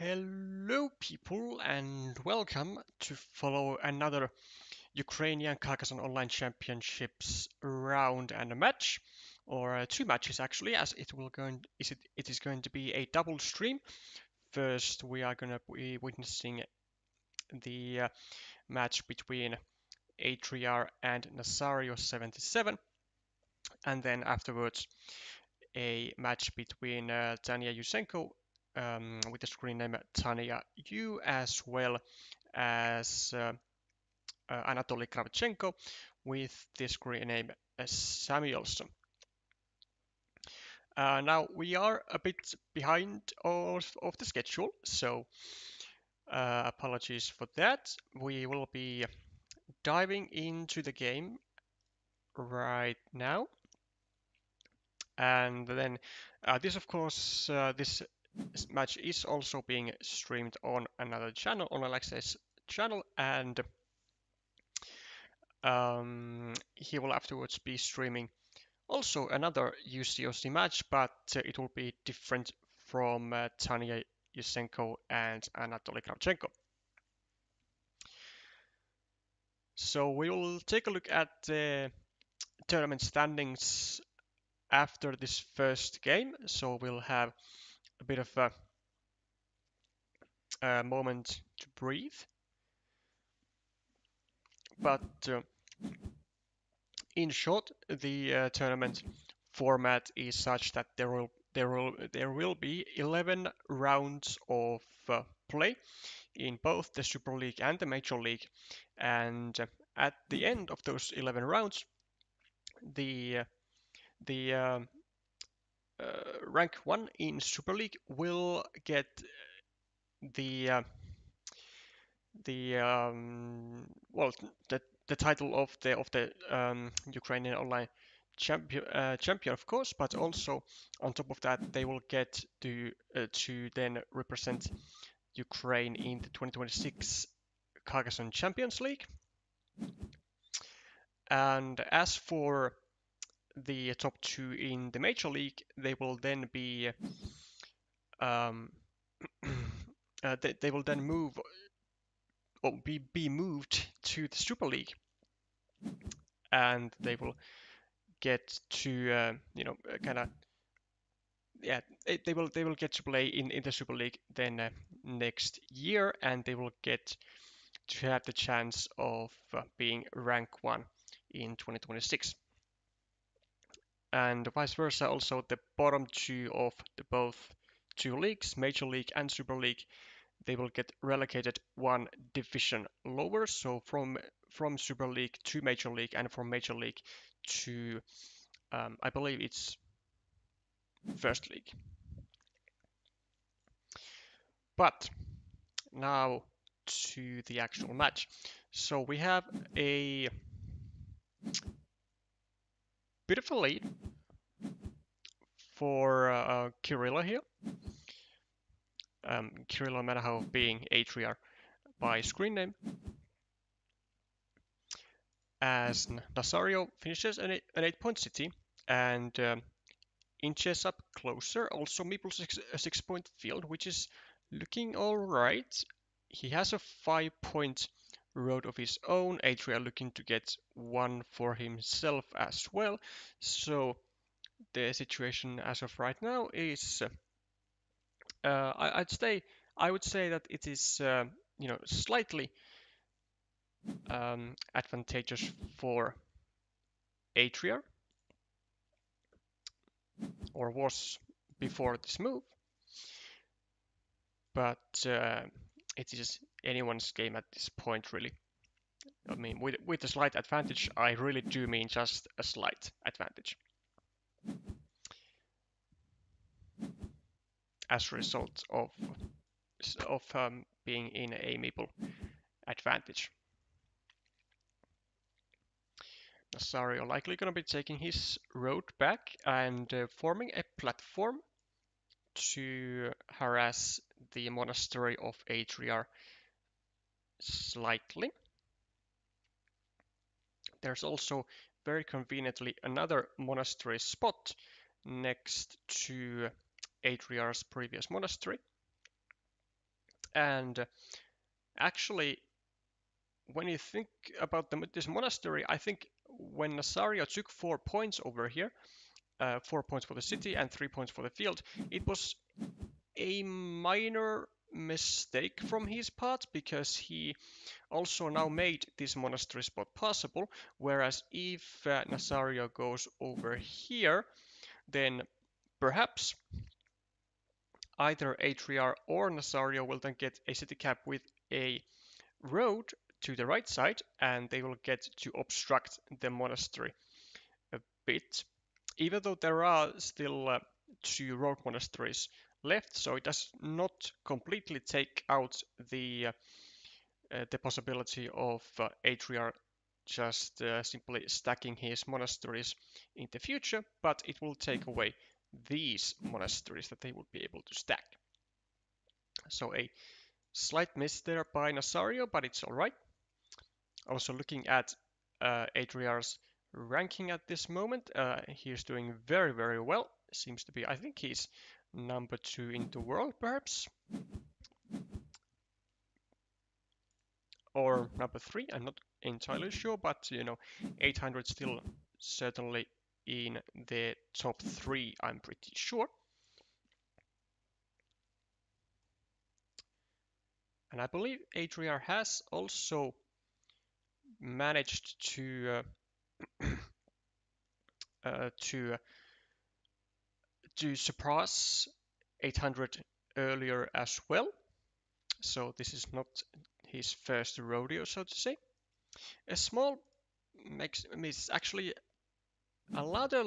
Hello people and welcome to follow another Ukrainian Carcassonne Online Championships round and a match, or two matches actually, as it is going to be a double stream. First we are going to be witnessing the match between adrear and nazario77, and then afterwards a match between TanyaU with the screen name TanyaU, as well as Anatoly Kravchenko with the screen name Samuelsson. Now we are a bit behind of the schedule, so apologies for that. We will be diving into the game right now. And then this, of course, this match is also being streamed on another channel, on Alexei's channel, and he will afterwards be streaming also another UCOC match, but it will be different from Tanya Yusenko and Anatoly Kravchenko. So we will take a look at the tournament standings after this first game. So we'll have a bit of a moment to breathe. But in short, the tournament format is such that there will be 11 rounds of play in both the Super League and the Major League, and at the end of those 11 rounds, the rank 1 in Super League will get the well, the title of the Ukrainian online champion, of course, but also on top of that, they will get to then represent Ukraine in the 2026 Carcassonne Champions League. And as for the top two in the Major League, they will then be they will then move or be moved to the Super League, and they will get to kind of they will get to play in the Super League then next year, and they will get to have the chance of being rank 1 in 2026. And vice versa, also the bottom two of the both two leagues, Major League and Super League, they will get relegated one division lower, so from Super League to Major League, and from Major League to I believe it's First League. But now to the actual match. So we have a bit of a lead for Kirilla here. Kirilla Manahov being adrear by screen name, as Nazario finishes an 8-point city and inches up closer. Also Meeple's a 6-point field, which is looking alright. He has a 5-point road of his own. adrear looking to get one for himself as well. So the situation as of right now is I would say that it is slightly advantageous for adrear, or was before this move, but it is anyone's game at this point, really. I mean, with a slight advantage, I really do mean just a slight advantage, as a result of being in a Meeple advantage. Nazario likely going to be taking his road back and forming a platform to harass the monastery of adrear slightly. There's also very conveniently another monastery spot next to adrear's previous monastery. And actually, when you think about this monastery, I think when Nazario took 4 points over here, 4 points for the city and 3 points for the field, it was a minor mistake from his part, because he also now made this monastery spot possible, whereas if Nazario goes over here, then perhaps either adrear or Nazario will then get a city cap with a road to the right side, and they will get to obstruct the monastery a bit, even though there are still 2 road monasteries left, so it does not completely take out the possibility of adrear just simply stacking his monasteries in the future, but it will take away these monasteries that they would be able to stack. So a slight miss there by Nazario, but it's alright. Also looking at adrear's ranking at this moment, he's doing very, very well. Seems to be, I think he's number 2 in the world, perhaps? Or number 3, I'm not entirely sure, but 800 still certainly in the top 3, I'm pretty sure. And I believe adrear has also managed to surpass 800 earlier as well. So this is not his first rodeo, so to say. A small miss, actually a rather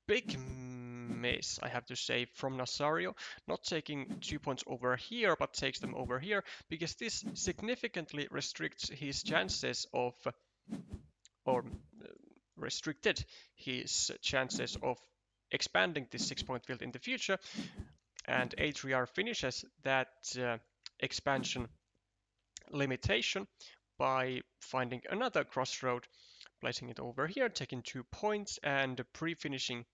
big miss, I have to say, from Nazario, not taking 2 points over here, but takes them over here, because this significantly restricts his chances of, or restricted his chances of expanding this 6-point field in the future, and adrear finishes that expansion limitation by finding another crossroad, placing it over here, taking 2 points, and pre-finishing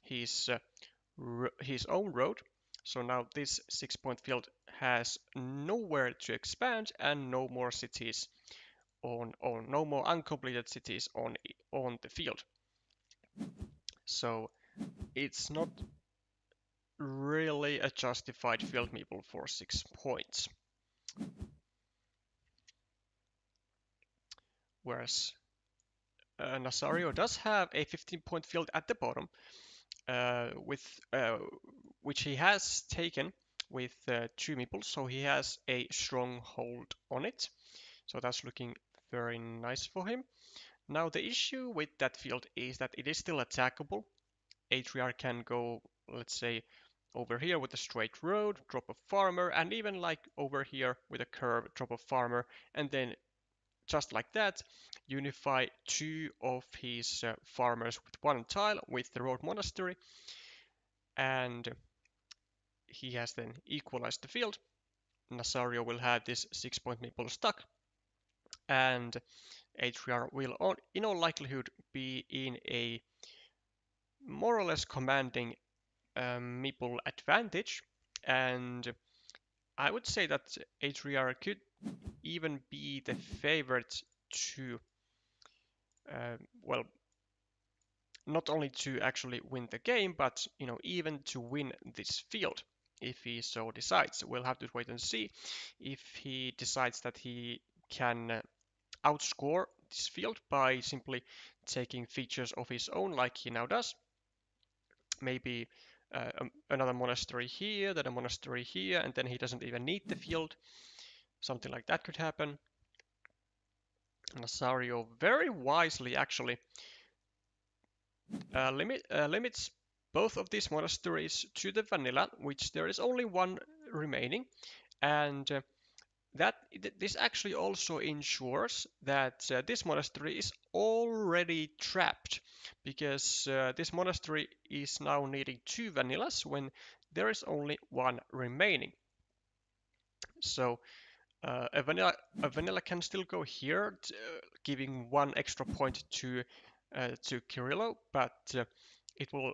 his own road. So now this 6-point field has nowhere to expand and no more cities on, or no more uncompleted cities on the field. So it's not really a justified field meeple for 6 points. Whereas Nazario does have a 15-point field at the bottom, which he has taken with 2 meeples, so he has a strong hold on it. So that's looking very nice for him. Now the issue with that field is that it is still attackable. Adrear can go, let's say, over here with a straight road, drop a farmer, and even like over here with a curve, drop a farmer, and then just like that, unify 2 of his farmers with 1 tile with the road monastery, and he has then equalized the field. Nazario will have this 6-point meeple stuck, and adrear will in all likelihood be in a more or less commanding meeple advantage, and I would say that adrear could even be the favorite to, well, not only to actually win the game, but even to win this field if he so decides. We'll have to wait and see if he decides that he can outscore this field by simply taking features of his own like he now does. Maybe another monastery here, then a monastery here, and then he doesn't even need the field. Something like that could happen. Nazario very wisely actually limits both of these monasteries to the vanilla, which there is only 1 remaining, and this actually also ensures that this monastery is already trapped, because this monastery is now needing 2 vanillas when there is only 1 remaining. So a vanilla can still go here, giving 1 extra point to Kirillo, but it will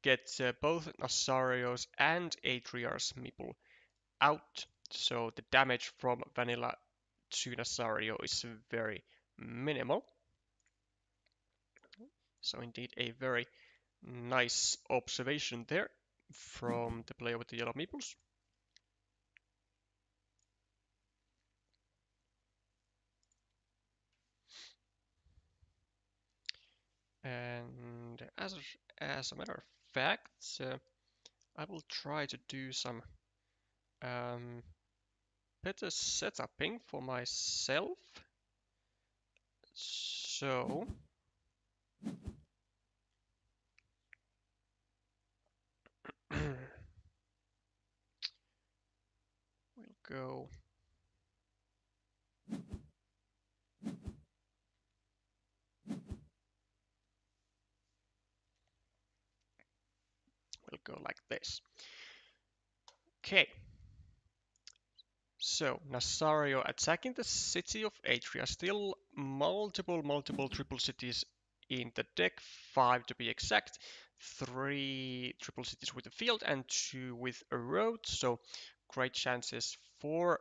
get both Nazario's and adrear's meeple out So the damage from vanilla to Nazario is very minimal. So indeed a very nice observation there from the player with the yellow meeples. And as a matter of fact, I will try to do some better setuping for myself. So we'll go like this. Okay. So Nazario attacking the city of Adria. Still multiple triple cities in the deck, 5 to be exact. 3 triple cities with a field and 2 with a road. So great chances for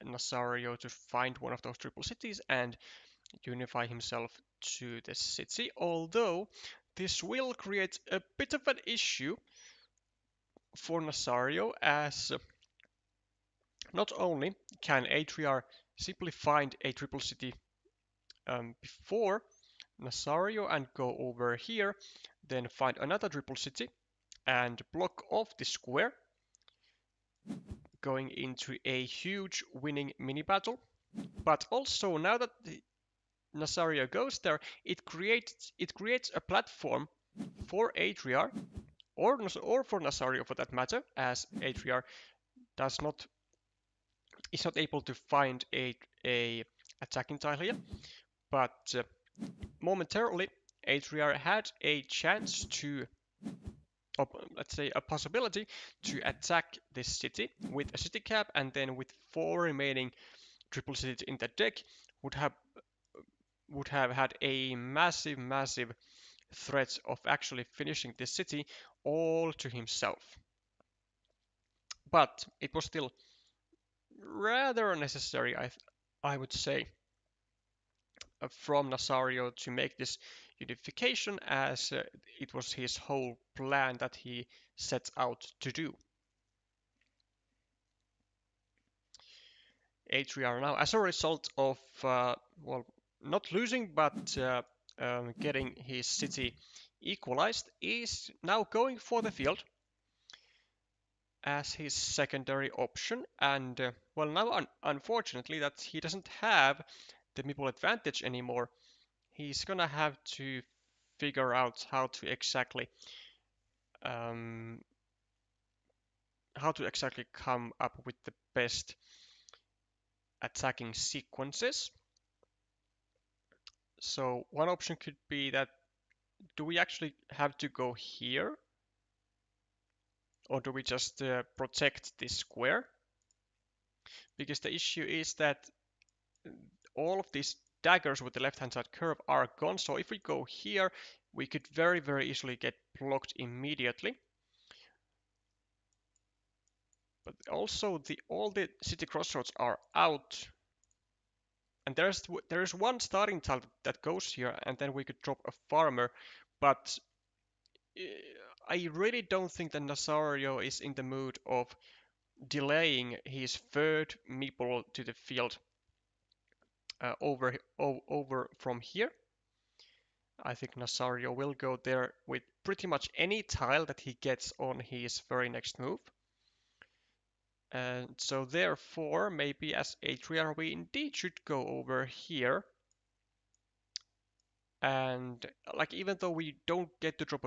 Nazario to find one of those triple cities and unify himself to the city. Although this will create a bit of an issue for Nazario, as not only can adrear simply find a triple city before Nazario and go over here, then find another triple city and block off the square, going into a huge winning mini battle. But also now that the Nazario goes there, it creates a platform for adrear or for Nazario for that matter, as adrear does not is not able to find a attacking tile here. But momentarily, adrear had a chance to, or let's say a possibility, to attack this city with a city cap, and then with 4 remaining triple cities in the deck, would have had a massive threat of actually finishing this city all to himself. But it was still rather necessary, I would say, from Nazario to make this unification, as it was his whole plan that he set out to do. adrear now, as a result of, well, not losing, but getting his city equalized, is now going for the field as his secondary option. And, well, now unfortunately that he doesn't have the meeple advantage anymore, he's gonna have to figure out how to exactly come up with the best attacking sequences. So one option could be that, do we actually have to go here, or do we just protect this square? Because the issue is that all of these daggers with the left hand side curve are gone, so if we go here we could very easily get blocked immediately. But also all the city crossroads are out, and there's one starting tile that goes here, and then we could drop a farmer. But I really don't think that Nazario is in the mood of delaying his third meeple to the field over from here. I think Nazario will go there with pretty much any tile that he gets on his very next move. And so therefore, maybe as adrear, we indeed should go over here. And like, even though we don't get to drop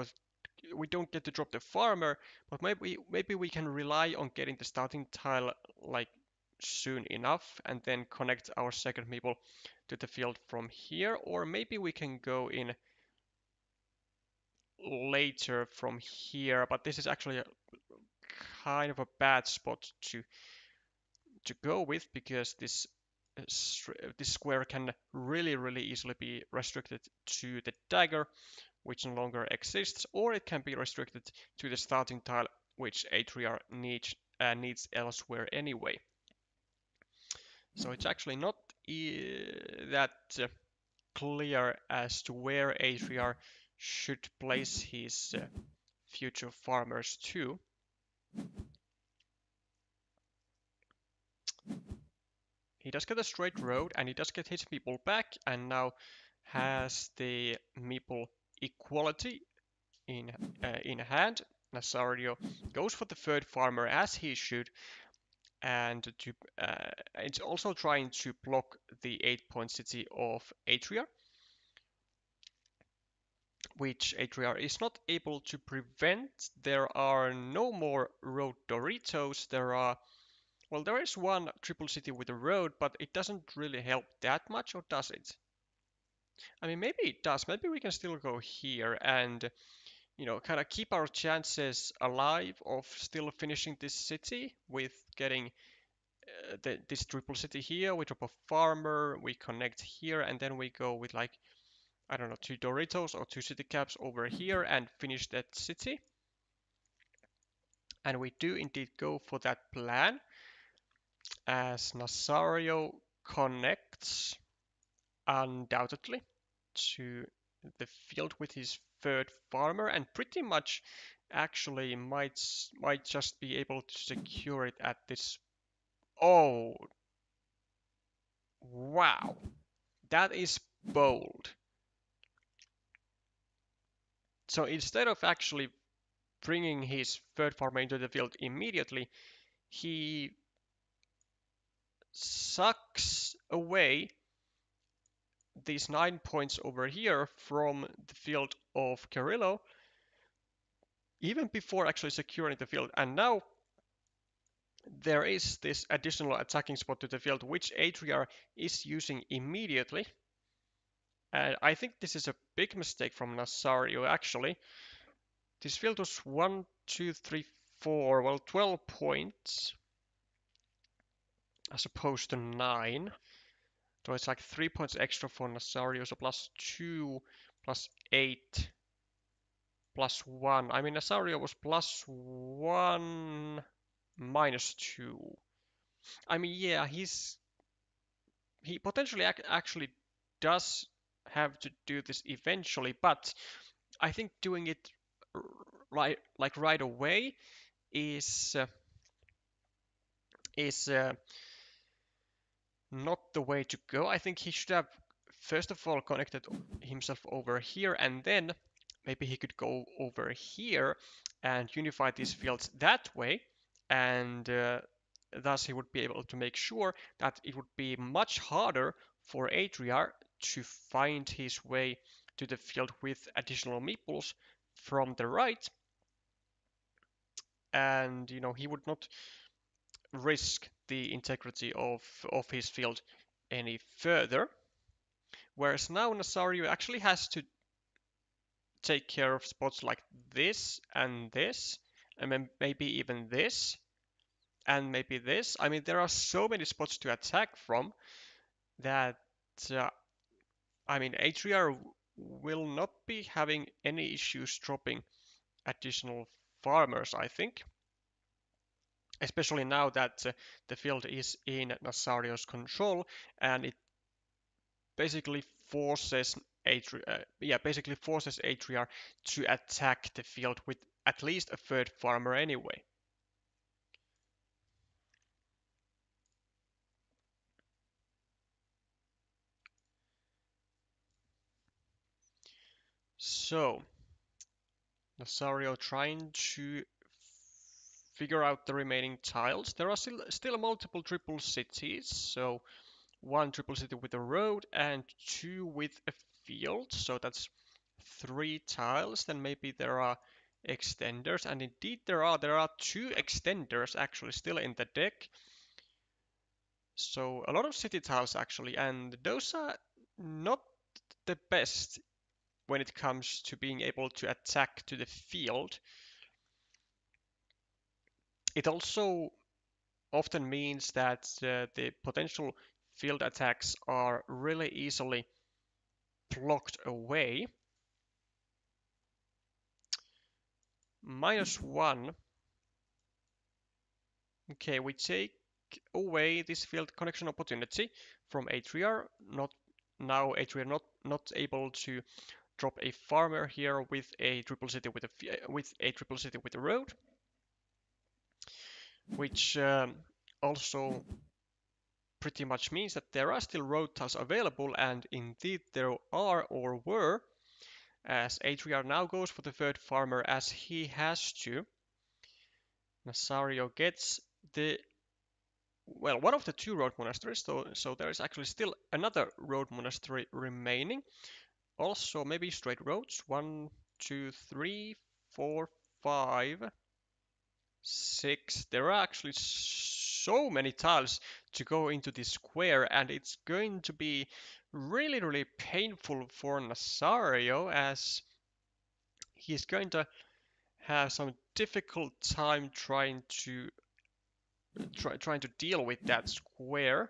the farmer, but maybe we can rely on getting the starting tile like soon enough, and then connect our second meeple to the field from here. Or maybe we can go in later from here, but this is actually a kind of a bad spot to go with, because this square can really easily be restricted to the dagger, which no longer exists, or it can be restricted to the starting tile, which adrear needs needs elsewhere anyway. So it's actually not that clear as to where adrear should place his future farmers too. He does get a straight road and he does get his meeple back and now has the meeple equality in hand. Nazario goes for the third farmer as he should, and it's also trying to block the 8-point city of adrear, which adrear is not able to prevent. There are no more road Doritos. There is one triple city with a road, but it doesn't really help that much, or does it? I mean, maybe it does. Maybe we can still go here and, kind of keep our chances alive of still finishing this city with getting this triple city here. We drop a farmer, we connect here, and then we go with like, I don't know, 2 Doritos or 2 city caps over here and finish that city. And we do indeed go for that plan as Nazario connects undoubtedly to the field with his third farmer and pretty much actually might just be able to secure it at this. Oh, wow, that is bold. So instead of actually bringing his third farmer into the field immediately, he sucks away these 9 points over here from the field of Kirillo even before actually securing the field. And now there is this additional attacking spot to the field, which adrear is using immediately. And I think this is a big mistake from Nazario, actually. This field was 1, 2, 3, 4, well, 12 points as opposed to 9. So it's like 3 points extra for Nazario, so +2, +8, +1. I mean, Nazario was +1, -2. I mean, yeah, he potentially actually does have to do this eventually, but I think doing it right away is not the way to go. I think he should have first of all connected himself over here, and then maybe he could go over here and unify these fields that way, and thus he would be able to make sure that it would be much harder for adrear to find his way to the field with additional meeples from the right, and he would not risk the integrity of his field any further. Whereas now Nazario actually has to take care of spots like this, and then maybe even this, and maybe this. I mean, there are so many spots to attack from that, uh, I mean, adrear will not be having any issues dropping additional farmers, I think. Especially now that the field is in Nazario's control, and it basically forces adrear to attack the field with at least a third farmer anyway. So Nazario trying to figure out the remaining tiles. There are still multiple triple cities, so 1 triple city with a road and 2 with a field, so that's 3 tiles. Then maybe there are extenders, and indeed there are 2 extenders actually still in the deck. So a lot of city tiles actually, and those are not the best when it comes to being able to attack to the field. It also often means that the potential field attacks are really easily blocked away. -1 Okay, we take away this field connection opportunity from adrear. Now adrear not able to drop a farmer here with a triple city with a road, which also pretty much means that there are still road tiles available, and indeed there are or were, as adrear now goes for the third farmer as he has to. Nazario gets the one of the two road monasteries, so there is actually still another road monastery remaining. Also, maybe straight roads. 1, 2, 3, 4, 5, 6. There are actually so many tiles to go into this square, and it's going to be really, really painful for Nazario, as he's going to have some difficult time trying to deal with that square.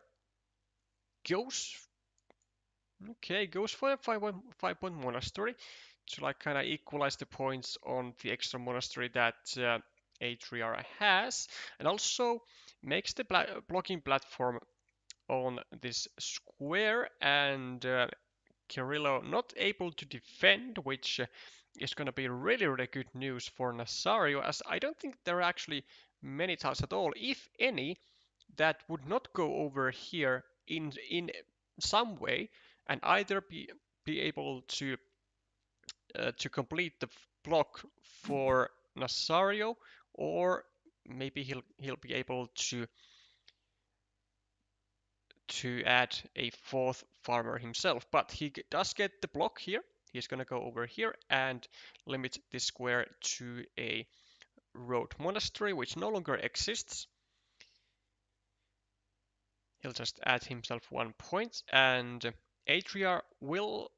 Goes goes for a 5-point monastery to like kind of equalize the points on the extra monastery that adrear has, and also makes the blocking platform on this square, and Kirillo not able to defend, which is going to be really, really good news for Nazario, as I don't think there are actually many tiles at all, if any, that would not go over here in some way, and either be able to complete the block for Nazario, or maybe he'll be able to add a fourth farmer himself. But he does get the block here. He's gonna go over here and limit this square to a road monastery, which no longer exists. He'll just add himself 1 point, and adrear will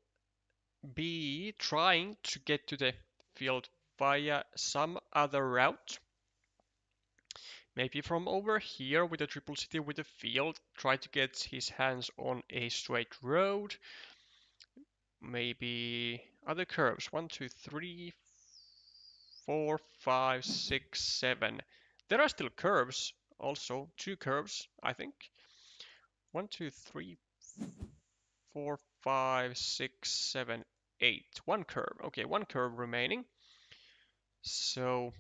be trying to get to the field via some other route. Maybe from over here with a triple city with a field, try to get his hands on a straight road. Maybe other curves. 1, 2, 3, 4, 5, 6, 7. There are still curves, also 2 curves, I think. 1, 2, 3, 4, 5, 6, 7, 8. 1 curve. Okay, 1 curve remaining. So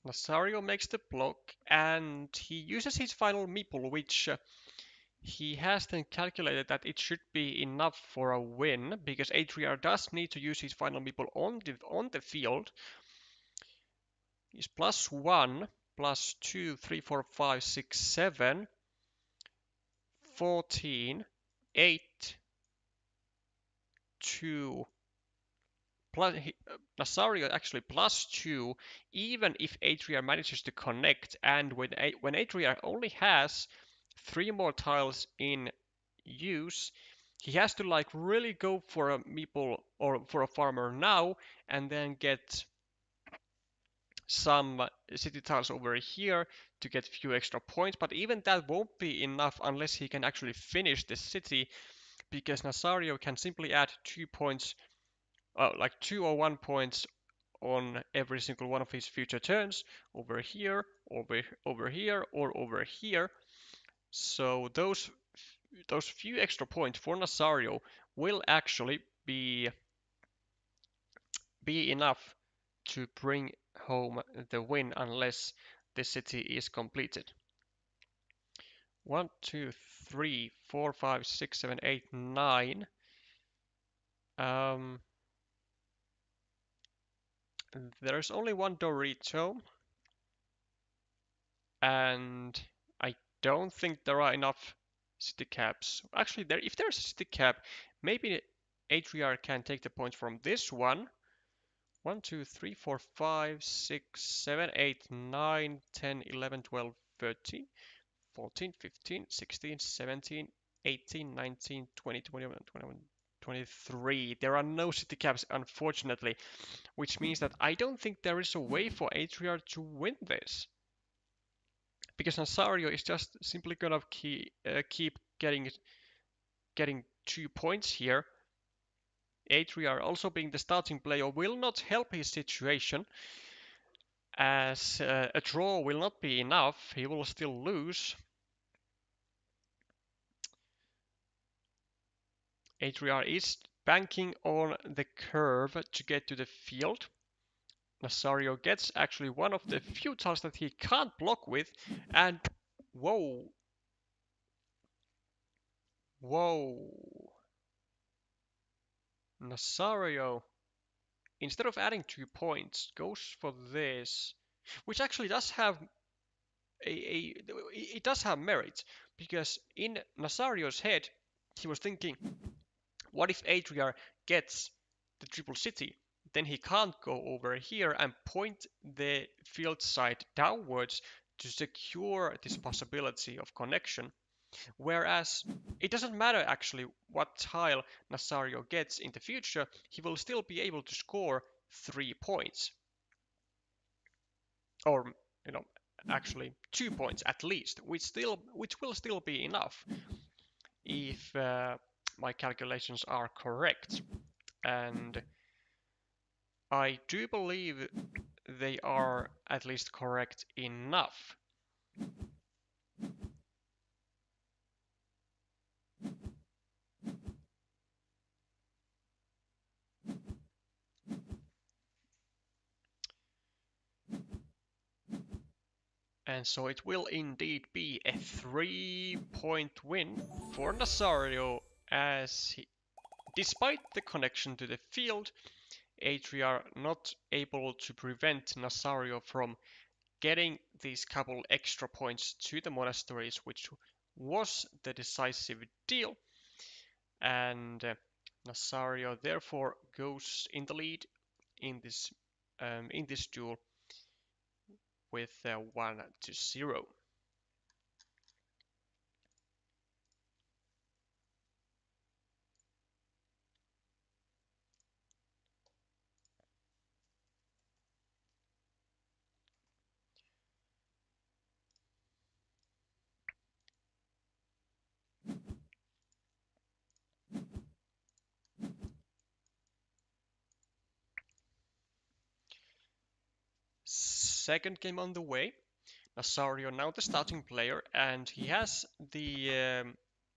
Nazario makes the block, and he uses his final meeple, which he has then calculated that it should be enough for a win, because adrear does need to use his final meeple on the field. He's +1, +2, 3, 4, 5, 6, 7, 14, 8, 2, Nazario actually +2, even if adrear manages to connect, and when adrear only has 3 more tiles in use, he has to like really go for a meeple or for a farmer now, and then get some city tiles over here to get few extra points, but even that won't be enough unless he can actually finish the city, because Nazario can simply add 2 points, like 2 or 1 points on every single one of his future turns, over here, over here, or over here. So those few extra points for Nazario will actually be enough to bring home the win, unless the city is completed. 1, 2, 3, 4, 5, 6, 7, 8, 9. There's only 1 Dorito, and I don't think there are enough city caps. Actually, if there's a city cap, maybe adrear can take the points from this one. 1, 2, 3, 4, 5, 6, 7, 8, 9, 10, 11, 12, 13, 14, 15, 16, 17, 18, 19, 20, 21, 21, 23. There are no city caps, unfortunately, which means that I don't think there is a way for adrear to win this, because Nazario is just simply gonna keep getting 2 points here Adrear, also being the starting player, will not help his situation, as a draw will not be enough. He will still lose. Adrear is banking on the curve to get to the field. Nazario gets actually one of the few tiles that he can't block with, and whoa. Whoa. Nazario, instead of adding 2 points, goes for this, which actually does have it does have merit, because in Nazario's head, he was thinking, what if Adriar gets the triple city? Then he can't go over here and point the field side downwards to secure this possibility of connection. Whereas it doesn't matter actually what tile Nazario gets in the future, he will still be able to score 3 points. Or, actually 2 points at least, which will still be enough if my calculations are correct. And I do believe they are at least correct enough. And so it will indeed be a 3-point win for Nazario, as despite the connection to the field, Adriar not able to prevent Nazario from getting these couple extra points to the monasteries, which was the decisive deal. And Nazario therefore goes in the lead in this duel with 1-0. Second game on the way. Nazario now the starting player, and he has the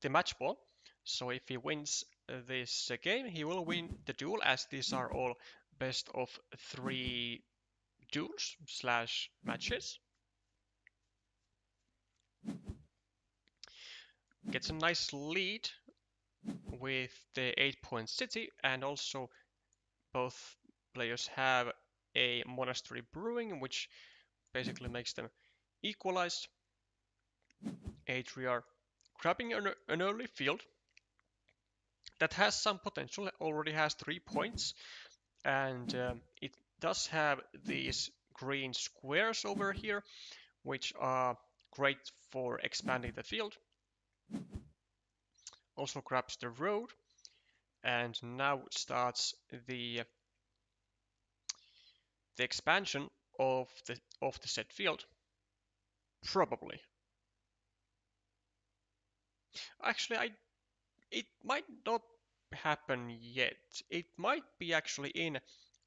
match ball. So if he wins this game, he will win the duel, as these are all best of 3 duels slash matches. Gets a nice lead with the 8-point city, and also both players have a monastery brewing, which basically makes them equalized. Adriar grabbing an early field that has some potential, already has 3 points, and it does have these green squares over here, which are great for expanding the field. Also grabs the road, and now starts the expansion of the set field. Probably. Actually, it might not happen yet. It might be actually in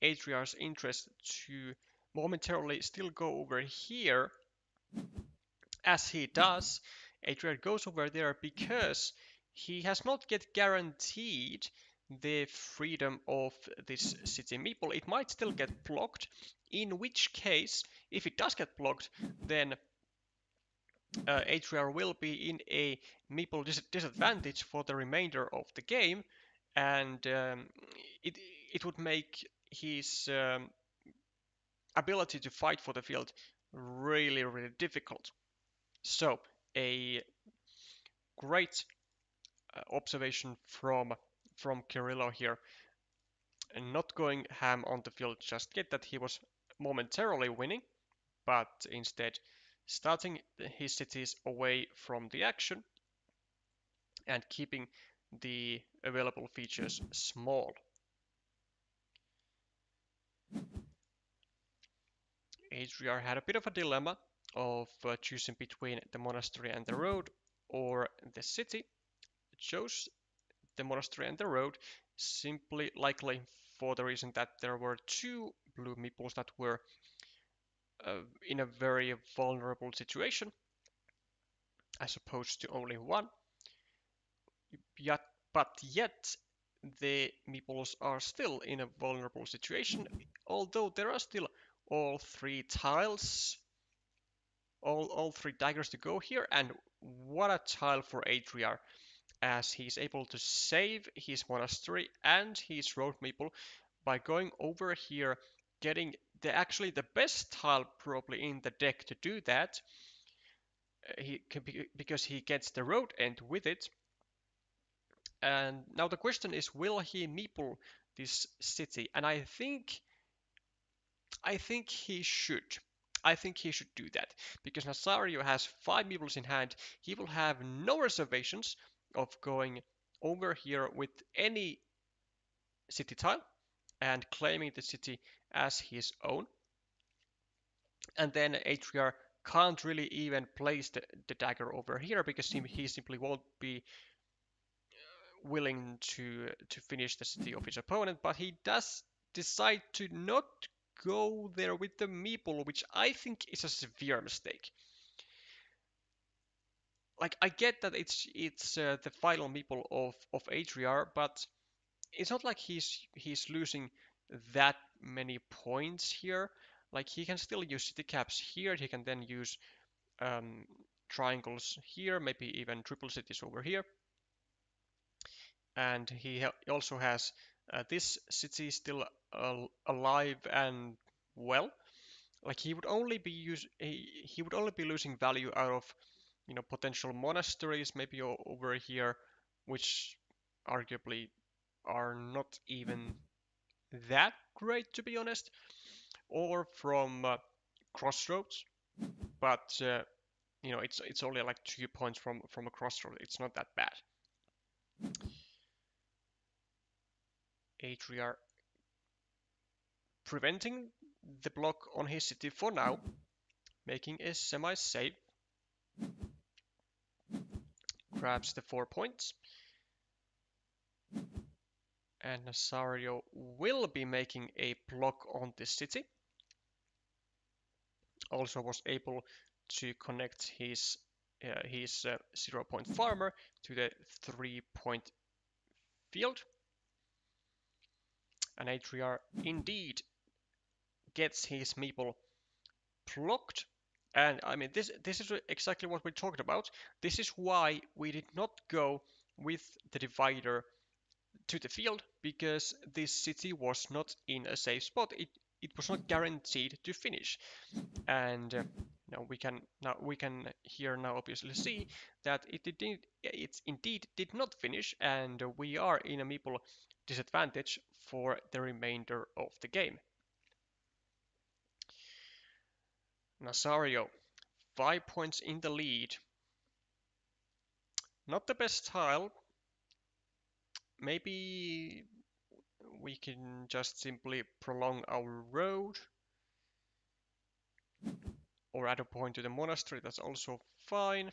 Adriar's interest to momentarily still go over here, as he does. Adriar goes over there because he has not yet guaranteed the freedom of this city meeple. It might still get blocked, in which case, if it does get blocked, then Adriar will be in a meeple disadvantage for the remainder of the game, and it would make his ability to fight for the field really, really difficult. So a great observation from Kirillo here, and not going ham on the field just yet, that he was momentarily winning, but instead starting his cities away from the action and keeping the available features small. Adriar had a bit of a dilemma of choosing between the monastery and the road or the city. Chose the monastery and the road, simply likely for the reason that there were two blue meeples that were in a very vulnerable situation, as opposed to only one. Yet, but yet, the meeples are still in a vulnerable situation, although there are still all three tiles, all three daggers to go here, and what a tile for adrear, as he's able to save his monastery and his road meeple by going over here, getting actually the best tile probably in the deck to do that, because he gets the road end with it. And now the question is, will he meeple this city? And I think he should. I think he should do that, because Nazario has 5 meeples in hand. He will have no reservations of going over here with any city tile and claiming the city as his own. And then adrear can't really even place the dagger over here, because he simply won't be willing to finish the city of his opponent, but he does decide to not go there with the meeple, which I think is a severe mistake. Like, I get that it's the final meeple of adrear, but it's not like he's losing that many points here. Like, he can still use city caps here. He can then use triangles here, maybe even triple cities over here. And he also has this city still alive and well. Like, he would only be he would only be losing value out of, you know, potential monasteries maybe over here, which arguably are not even that great, to be honest, or from crossroads. But you know, it's only like 2 points from a crossroad. It's not that bad. adrear preventing the block on his city for now, making a semi-save. Grabs the 4 points. And Nazario will be making a block on this city. Also was able to connect his 0-point farmer to the 3-point field. And adrear indeed gets his meeple blocked. And I mean, this is exactly what we talked about. This is why we did not go with the divider to the field, because this city was not in a safe spot. It was not guaranteed to finish. And now we can here now obviously see that it indeed did not finish, and we are in a meeple disadvantage for the remainder of the game. Nazario, 5 points in the lead. Not the best tile. Maybe we can just simply prolong our road, or add a point to the monastery. That's also fine.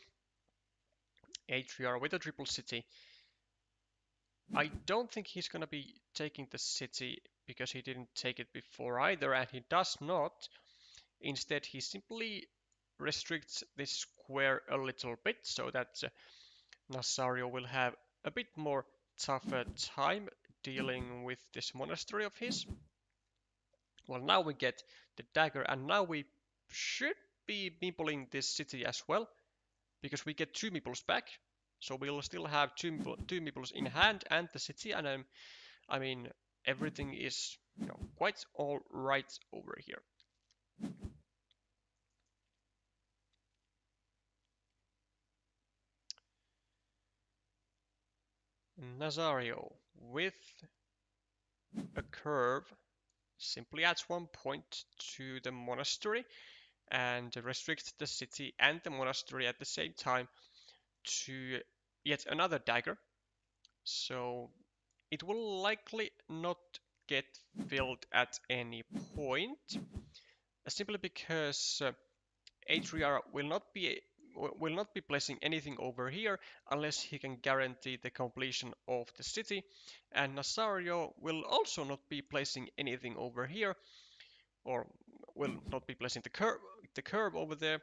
adrear with a triple city. I don't think he's gonna be taking the city, because he didn't take it before either, and he does not. Instead, he simply restricts this square a little bit, so that Nazario will have a bit more tougher time dealing with this monastery of his. Well, now we get the dagger, and now we should be meepling this city as well, because we get 2 meeples back. So we'll still have two meeples in hand and the city, and I mean, everything is, you know, quite all right over here. Nazario with a curve simply adds 1 point to the monastery and restricts the city and the monastery at the same time to yet another dagger. So it will likely not get filled at any point, simply because adrear will not be will not be placing anything over here unless he can guarantee the completion of the city, and Nazario will also not be placing anything over here, or will not be placing the curve over there,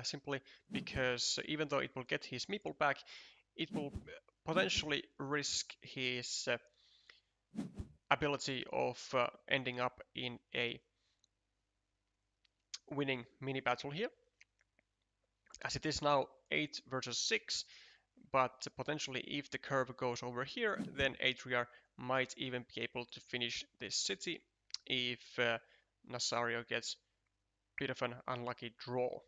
simply because even though it will get his meeple back, it will potentially risk his ability of ending up in a winning mini battle here, as it is now 8 versus 6. But potentially, if the curve goes over here, then adrear might even be able to finish this city if Nazario gets a bit of an unlucky draw.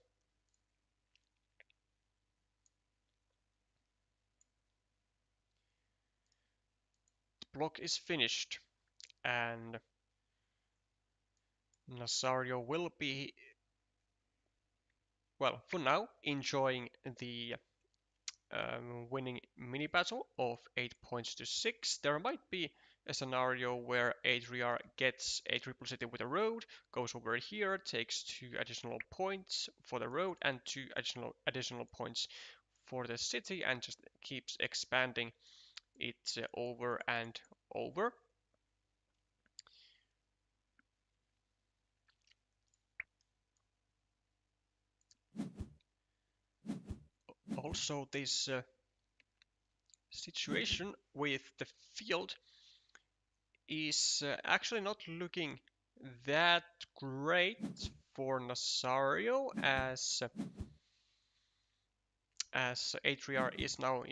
The block is finished, and Nazario will be, well, for now, enjoying the winning mini battle of 8 points to 6. There might be a scenario where adrear gets a triple city with a road, goes over here, takes 2 additional points for the road and 2 additional points for the city, and just keeps expanding it over and over. Also, this situation with the field is actually not looking that great for Nazario, as adrear is now,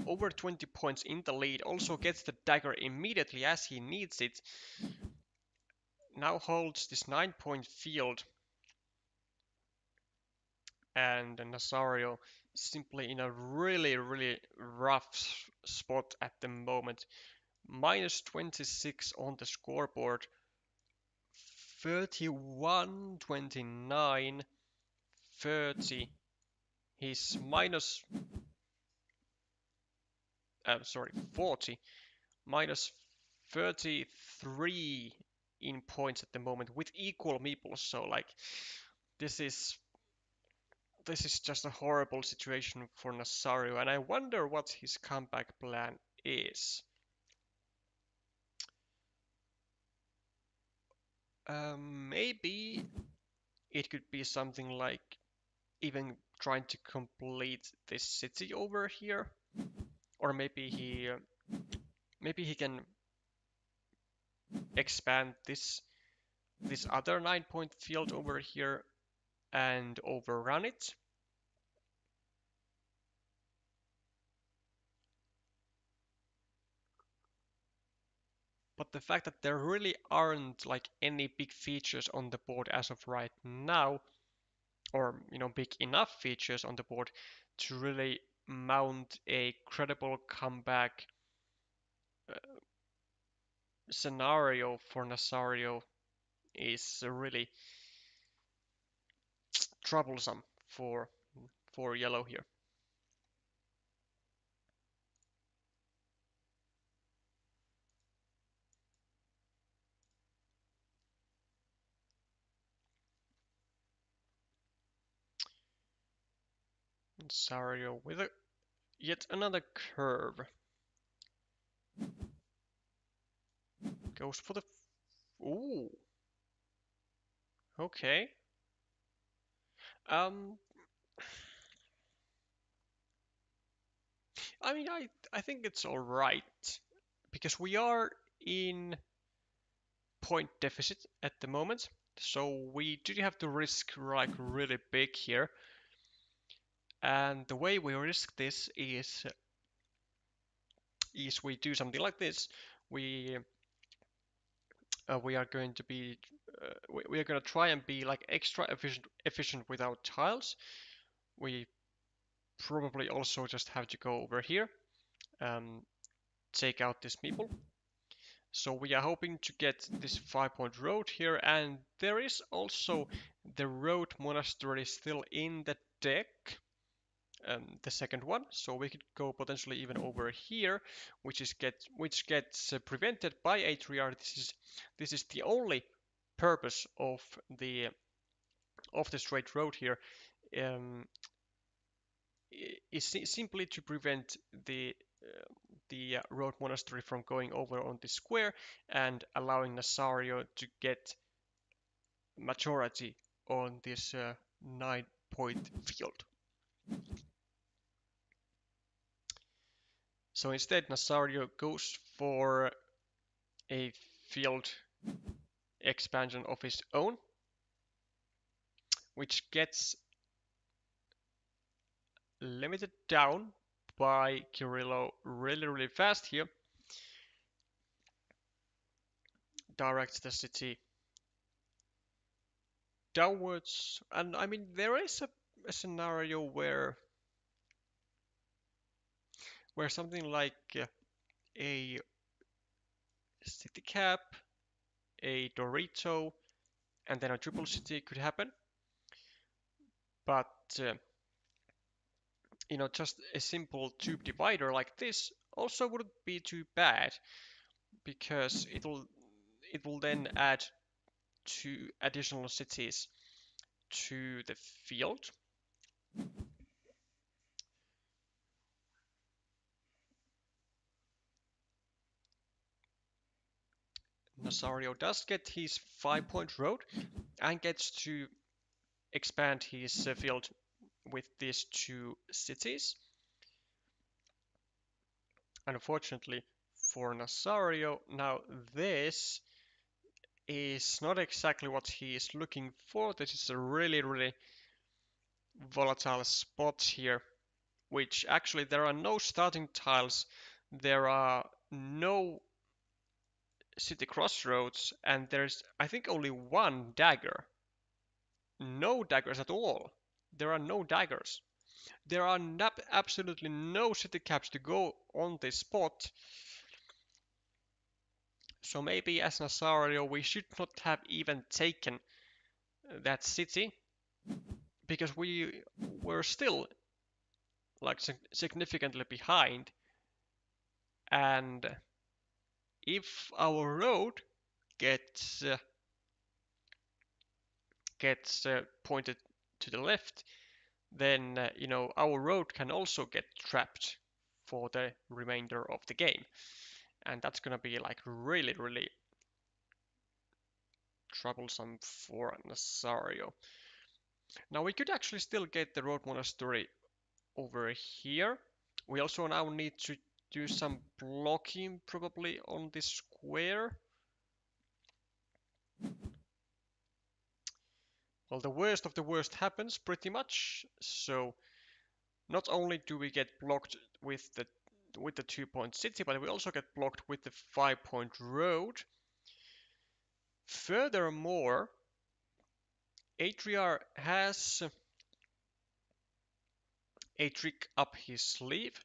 over 20 points in the lead, also gets the dagger immediately as he needs it. Now holds this 9-point field, and Nazario simply in a really, really rough spot at the moment. Minus 26 on the scoreboard, 31, 29, 30. He's minus, 40, minus 33 in points at the moment with equal meeples. So like, this is just a horrible situation for Nazario, and I wonder what his comeback plan is. Maybe it could be something like even trying to complete this city over here, or maybe he can expand this other 9-point field over here and overrun it. But the fact that there really aren't like any big features on the board as of right now, or big enough features on the board to really mount a credible comeback scenario for Nazario, is really troublesome for yellow here. Nazario with yet another curve. Goes for the... Ooh. Okay. I mean, I think it's all right, because we are in point deficit at the moment, so we do have to risk like really big here. And the way we risk this is we do something like this. We are going to be we are going to try and be like extra efficient with our tiles. We probably also just have to go over here, take out this meeple. So we are hoping to get this 5-point road here, and there is also the road monastery still in the deck, the second one. So we could go potentially even over here, which gets prevented by adrear. This is the only purpose of the straight road here. is simply to prevent the road monastery from going over on the square and allowing Nazario to get majority on this 9-point field. So instead, Nazario goes for a field expansion of his own, which gets limited down by Kirillo really fast here. Directs the city downwards, and I mean there is a scenario where something like a city cap, a Dorito, and then a triple city could happen, but you know, just a simple tube divider like this also wouldn't be too bad, because it will then add 2 additional cities to the field. Nazario does get his 5-point road and gets to expand his field with these 2 cities. Unfortunately for Nazario, now this is not exactly what he is looking for. This is a really volatile spot here, which actually there are no starting tiles, there are no city crossroads, and there's I think only 1 dagger. No daggers at all. There are no daggers. There are absolutely no city caps to go on this spot. So maybe as Nazario we should not have even taken that city, because we were still like significantly behind, and if our road gets pointed to the left, then you know, our road can also get trapped for the remainder of the game, and that's gonna be like really troublesome for Nazario. Now we could actually still get the road monastery over here. We also now need to do some blocking probably on this square. Well, the worst of the worst happens pretty much. So not only do we get blocked with the 2-point city, but we also get blocked with the 5-point road. Furthermore, adrear has a trick up his sleeve.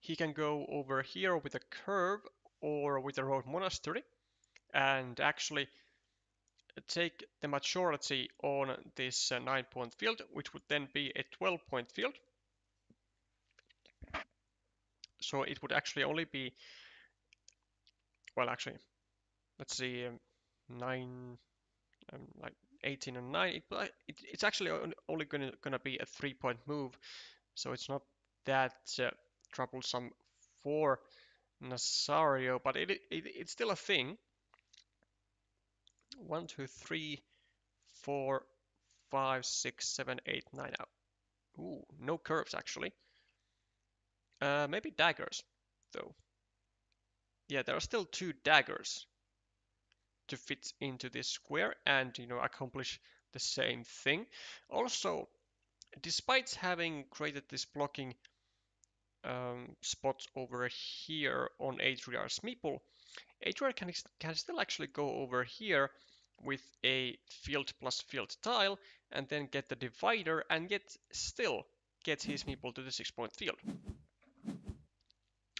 He can go over here with a curve or with a road monastery and actually take the majority on this 9-point field, which would then be a 12-point field. So it would actually only be, well, actually, let's see, 9, like 18 and 9. It's actually only gonna be a 3-point move, so it's not that troublesome for Nazario, but it's still a thing. 1, 2, 3, 4, 5, 6, 7, 8, 9 out. Ooh, no curves actually. Maybe daggers, though. Yeah, there are still 2 daggers to fit into this square and, you know, accomplish the same thing. Also, despite having created this blocking spot over here on adrear's meeple, adrear can still actually go over here with a field plus field tile and then get the divider and still get his meeple to the 6-point field.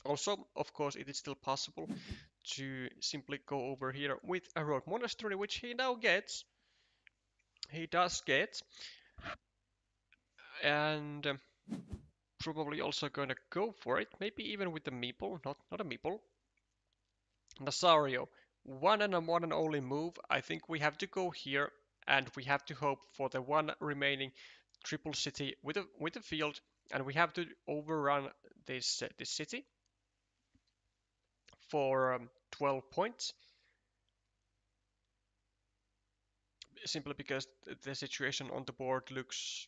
Also, of course, it is still possible to simply go over here with a road monastery, which he now gets. He does get, and probably also gonna go for it, maybe even with the meeple, not a meeple. Nazario, one and only move. I think we have to go here, and we have to hope for the 1 remaining triple city with a field, and we have to overrun this city for 12 points, simply because the situation on the board looks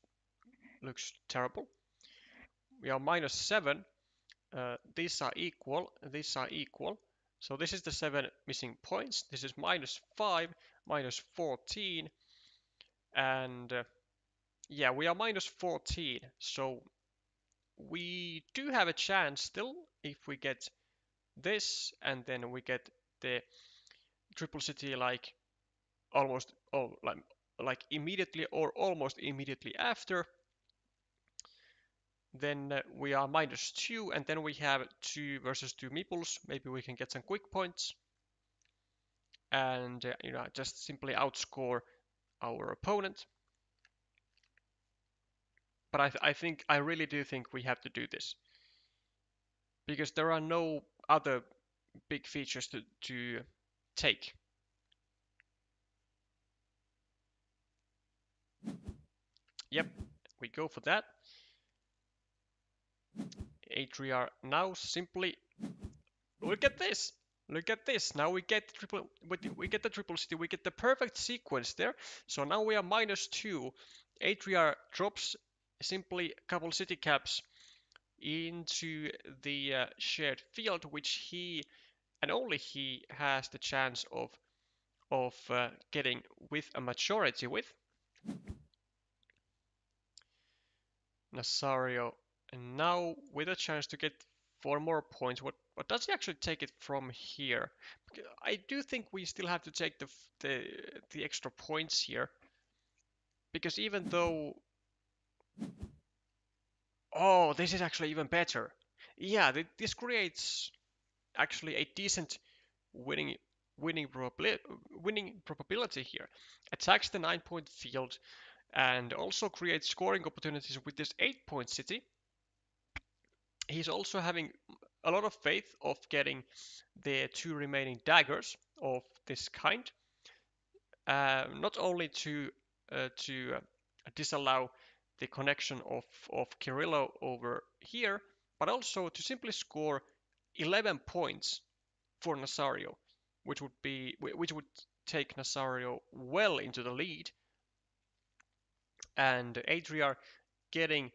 terrible. We are -7. These are equal. These are equal. So this is the 7 missing points. This is -5, -14, and yeah, we are -14. So we do have a chance still if we get this, and then we get the triple city like almost like immediately or almost immediately after. Then we are -2, and then we have 2 versus 2 meeples. Maybe we can get some quick points and just simply outscore our opponent. But I really do think we have to do this because there are no other big features to take. Yep, we go for that. Adrear now simply look at this. Look at this. Now we get the triple city. We get the perfect sequence there. So now we are -2. Adrear drops simply a couple city caps into the shared field, which he and only he has the chance of getting with a majority with. Nazario, and now with a chance to get 4 more points. What does he actually take it from here? I do think we still have to take the extra points here, because even though, oh, this is actually even better. Yeah, this creates actually a decent winning winning probability here. Attacks the 9-point field and also creates scoring opportunities with this 8-point city. He's also having a lot of faith of getting the 2 remaining daggers of this kind, not only to disallow the connection of Kirillo over here, but also to simply score 11 points for Nazario, which would take Nazario well into the lead, and Adrear getting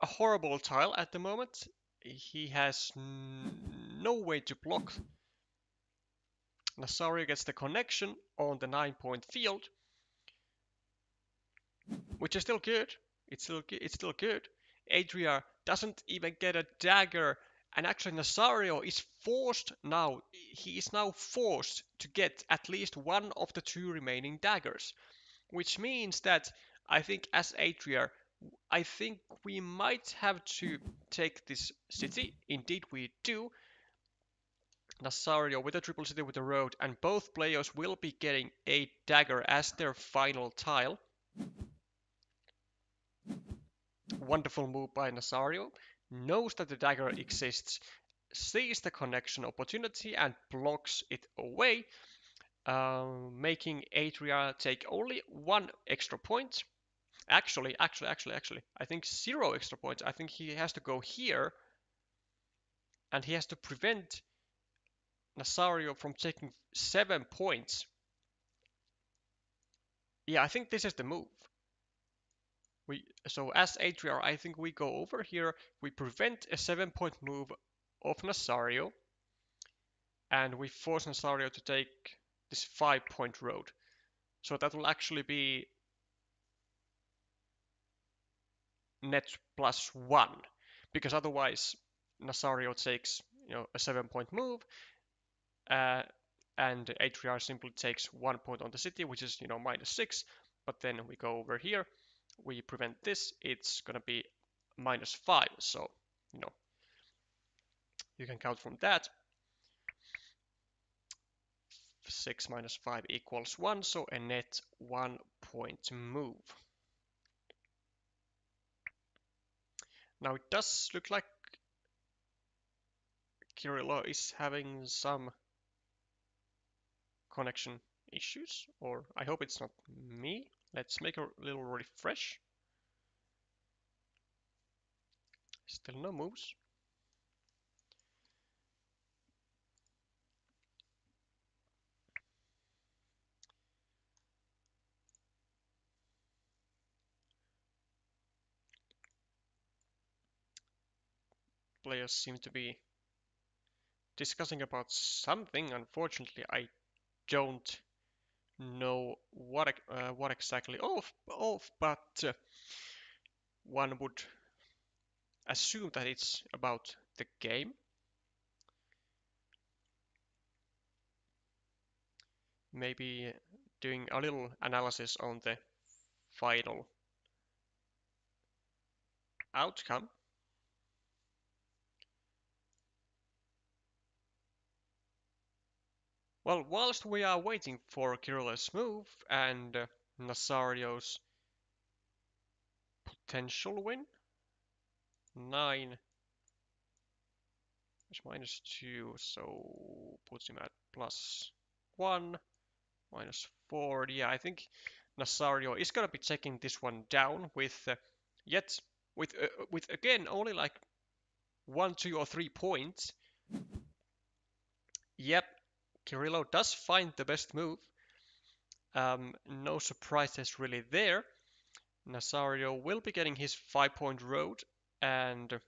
a horrible tile at the moment. He has no way to block. Nazario gets the connection on the 9-point field, which is still good. It's still good. Adrear doesn't even get a dagger, and actually Nazario is forced now. He is now forced to get at least one of the 2 remaining daggers, which means that I think as Adrear, I think we might have to take this city. Indeed we do. Nazario with a triple city with a road, and both players will be getting a dagger as their final tile. Wonderful move by Nazario. Knows that the dagger exists, sees the connection opportunity and blocks it away, making Adrear take only 1 extra point. Actually, I think 0 extra points. I think he has to go here, and he has to prevent Nazario from taking 7 points. Yeah, I think this is the move. So as Adrear, I think we go over here, we prevent a 7-point move of Nazario, and we force Nazario to take this 5-point road. So that will actually be net +1, because otherwise Nazario takes a 7-point move, and Adrear simply takes 1 point on the city, which is -6. But then we go over here, we prevent this, it's gonna be -5. So you can count from that. 6 minus 5 equals 1, so a net 1-point move. Now it does look like Kirillo is having some connection issues, or I hope it's not me. Let's make a little refresh. Still no moves. Players seem to be discussing about something. Unfortunately, I don't know what exactly of, but one would assume that it's about the game. Maybe doing a little analysis on the final outcome. Well, whilst we are waiting for Kirill's move and Nazario's potential win, 9 is -2, so puts him at +1, -4. Yeah, I think Nazario is gonna be taking this one down with yet with again only like 1, 2, or 3 points. Yep, Kirillo does find the best move. No surprises really there. Nazario will be getting his 5-point road, and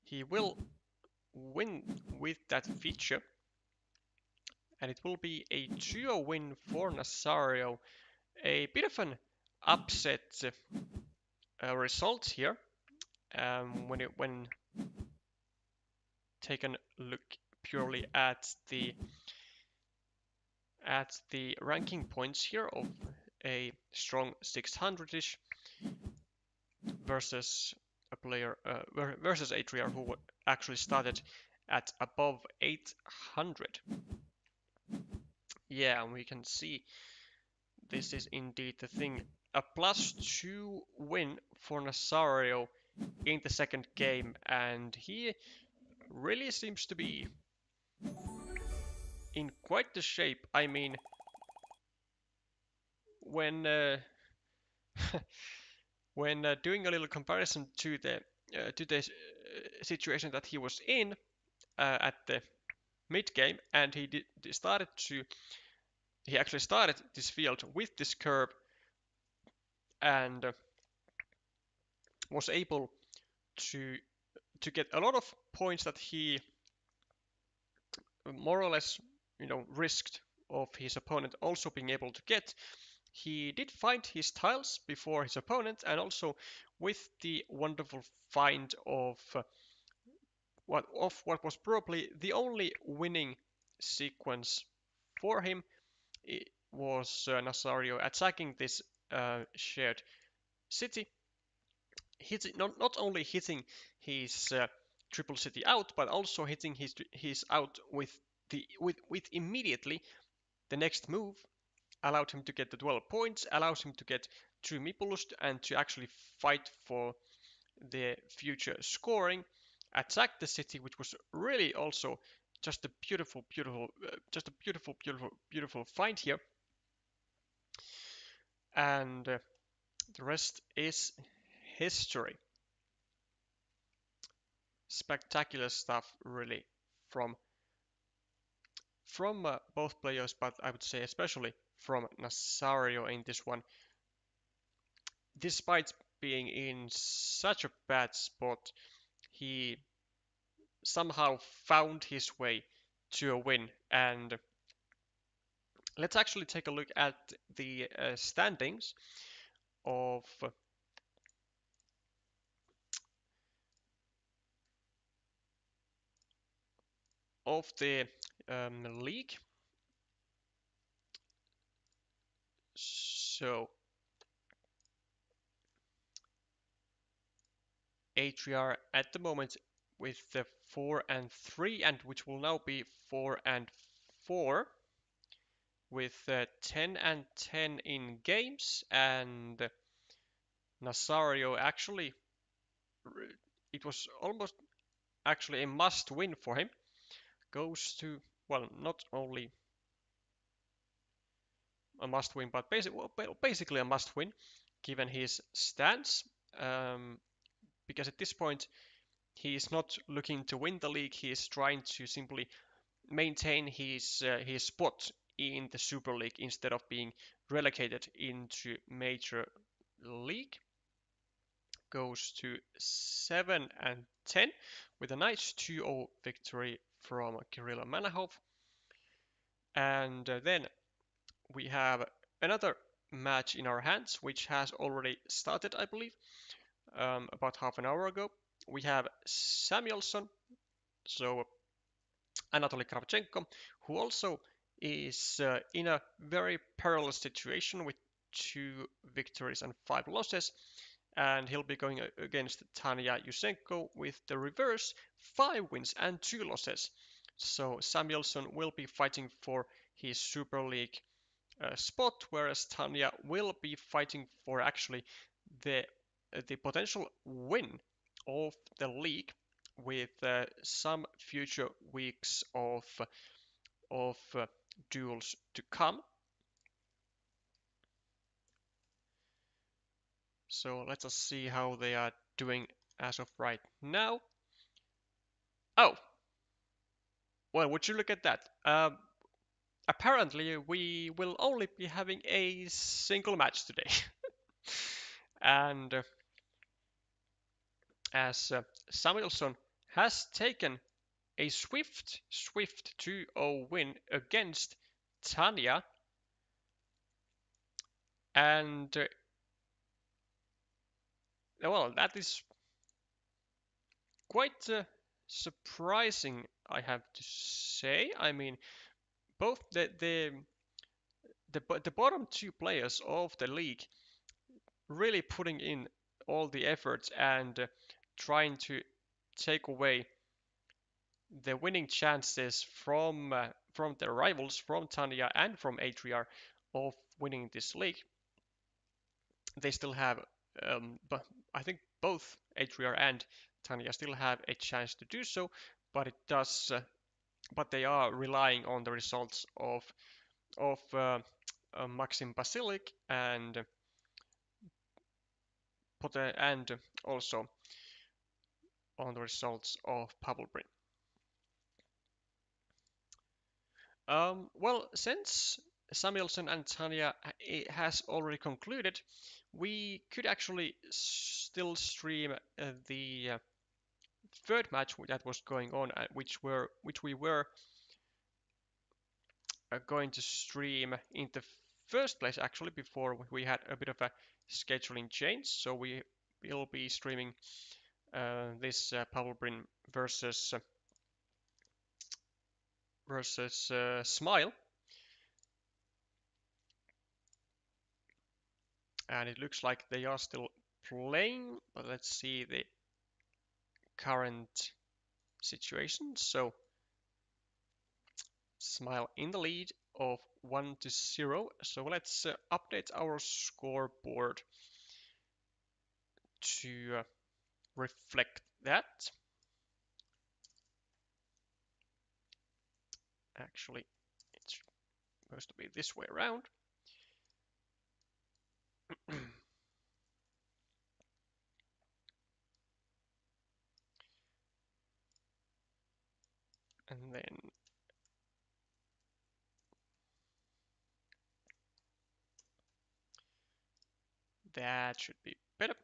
he will win with that feature. And it will be a 2-0 win for Nazario. A bit of an upset result here when taken a look purely at the ranking points here of a strong 600-ish versus a player versus adrear who actually started at above 800. Yeah, and we can see this is indeed the thing. A +2 win for Nazario in the second game, and he really seems to be in quite the shape. I mean, when when doing a little comparison to the situation that he was in at the mid game, and he actually started this field with this curve and was able to get a lot of points that he more or less risked of his opponent also being able to get. He did find his tiles before his opponent, and also with the wonderful find of what was probably the only winning sequence for him. It was Nazario attacking this shared city, not only hitting his triple city out, but also hitting his out with immediately the next move allowed him to get the 12 points, allows him to get 2 Mipulust and to actually fight for the future scoring, attack the city, which was really also just a beautiful find here. And the rest is history. Spectacular stuff, really, from both players, but I would say especially from Nazario in this one. Despite being in such a bad spot, he somehow found his way to a win. And let's actually take a look at the standings of the league. So adrear at the moment with the 4 and 3, and which will now be 4 and 4, with 10 and 10 in games, and Nazario actually, it was almost actually a must win for him. Goes to, well, not only a must win, but basically a must win given his stance. because at this point he is not looking to win the league. He is trying to simply maintain his spot in the Super League instead of being relegated into Major League. Goes to 7 and 10 with a nice 2-0 victory from Kirill Manahov. And then we have another match in our hands, which has already started, I believe, about half an hour ago. We have Samuelsson, so Anatoly Kravchenko, who also is in a very perilous situation with 2 victories and 5 losses. And he'll be going against TanyaU with the reverse, 5 wins and 2 losses. So Samuelsson will be fighting for his Super League spot, whereas Tanya will be fighting for actually the potential win of the league with some future weeks of duels to come. So let us see how they are doing as of right now. Oh, well, would you look at that? Apparently, we will only be having a single match today. And as Samuelsson has taken a swift 2-0 win against Tanya, and well, that is quite surprising, I have to say. I mean, both the bottom 2 players of the league really putting in all the efforts and trying to take away the winning chances from their rivals, from Tanya and from adrear, of winning this league. They still have, but I think both adrear and Tanya still have a chance to do so, but it does. But they are relying on the results of Maxim Basilic and also on the results of Pavel Brin. Well, since Samuelsson and Tanya has already concluded, we could actually still stream the third match that was going on, which we were going to stream in the first place, actually, before we had a bit of a scheduling change. So we will be streaming this Pavel Brin versus Smile. And it looks like they are still playing, but let's see the current situation. So Smile in the lead of 1-0. So let's update our scoreboard to reflect that. Actually, it's supposed to be this way around. And then that should be better.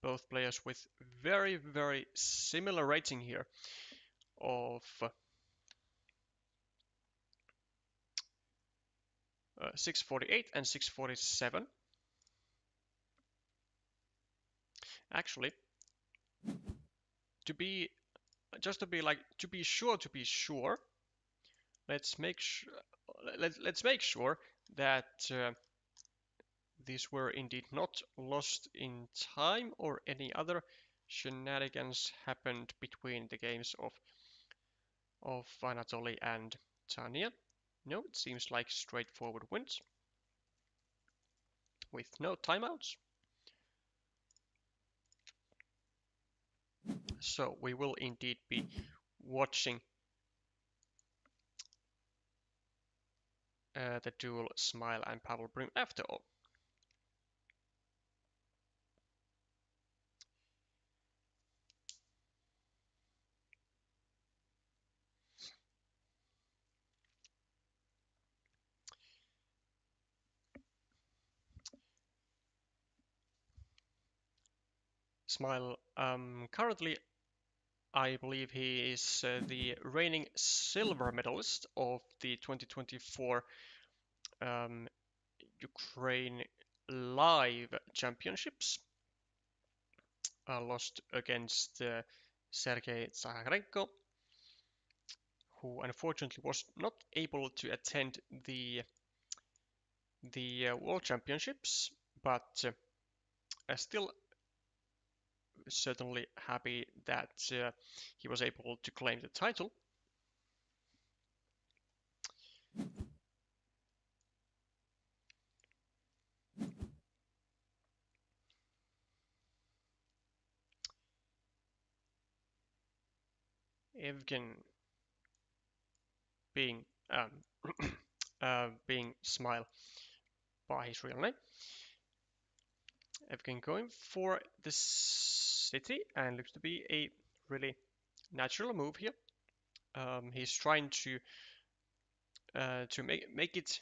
Both players with very, very similar rating here of 648 and 647. Actually, to be sure, let's make sure that these were indeed not lost in time or any other shenanigans happened between the games of Anatoly and Tanya. No, it seems like straightforward wins with no timeouts. So we will indeed be watching the duel Smile and Pavel Brim after all. Smile, currently I believe he is the reigning silver medalist of the 2024 Ukraine Live Championships. Lost against Sergei Zakharenko, who unfortunately was not able to attend the World Championships, but still certainly happy that he was able to claim the title. Evgen being being Smile by his real name. Evgen going for the city and looks to be a really natural move here. He's trying to make it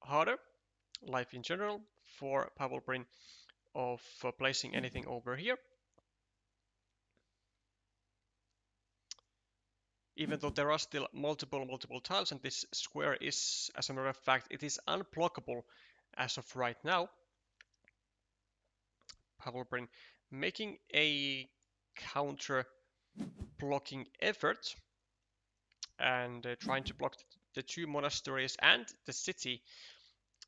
harder, life in general, for Pavel Brin of placing anything over here. Even though there are still multiple tiles, and this square is, as a matter of fact, it is unblockable as of right now. Pavel Brin making a counter blocking effort and trying to block the two monasteries and the city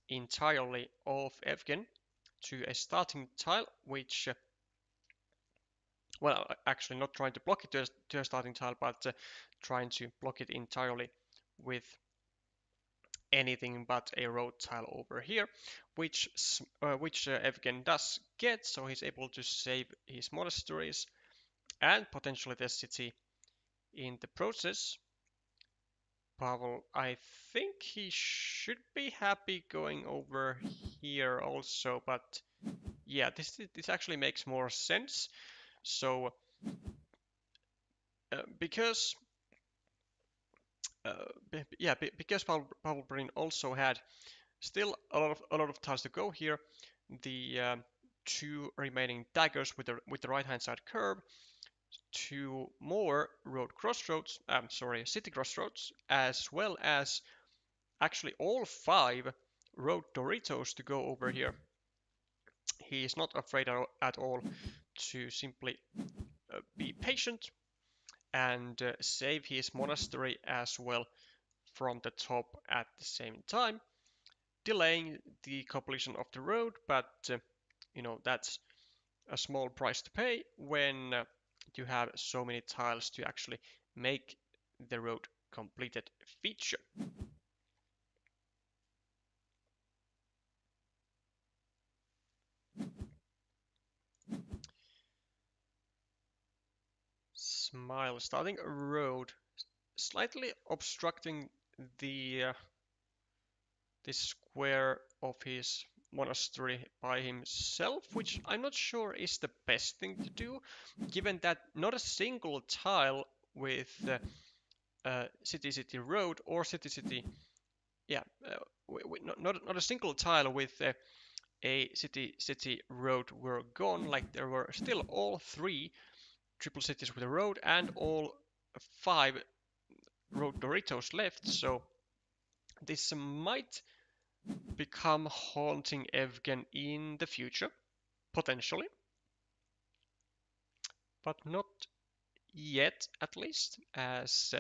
entirely of Evgen to a starting tile, which well, actually not trying to block it to a starting tile, but trying to block it entirely with anything but a road tile over here, which Evgen does get, so he's able to save his monasteries and potentially the city in the process. Pavel, I think he should be happy going over here also, but yeah, this actually makes more sense. So because because Pavel Brin also had still a lot of tiles to go here, the two remaining daggers with the right hand side curve, two more city crossroads, as well as actually all 5 road Doritos to go over here. He is not afraid at all to simply be patient and save his monastery as well from the top at the same time, delaying the completion of the road, but that's a small price to pay when you have so many tiles to actually make the road completed feature. Smile starting a road, slightly obstructing the this square of his monastery by himself, which I'm not sure is the best thing to do, given that not a single tile with city road or city not a single tile with a city road were gone. Like there were still all 3 triple cities with a road and all 5 road Doritos left, so this might become haunting Evgen in the future, potentially, but not yet, at least, as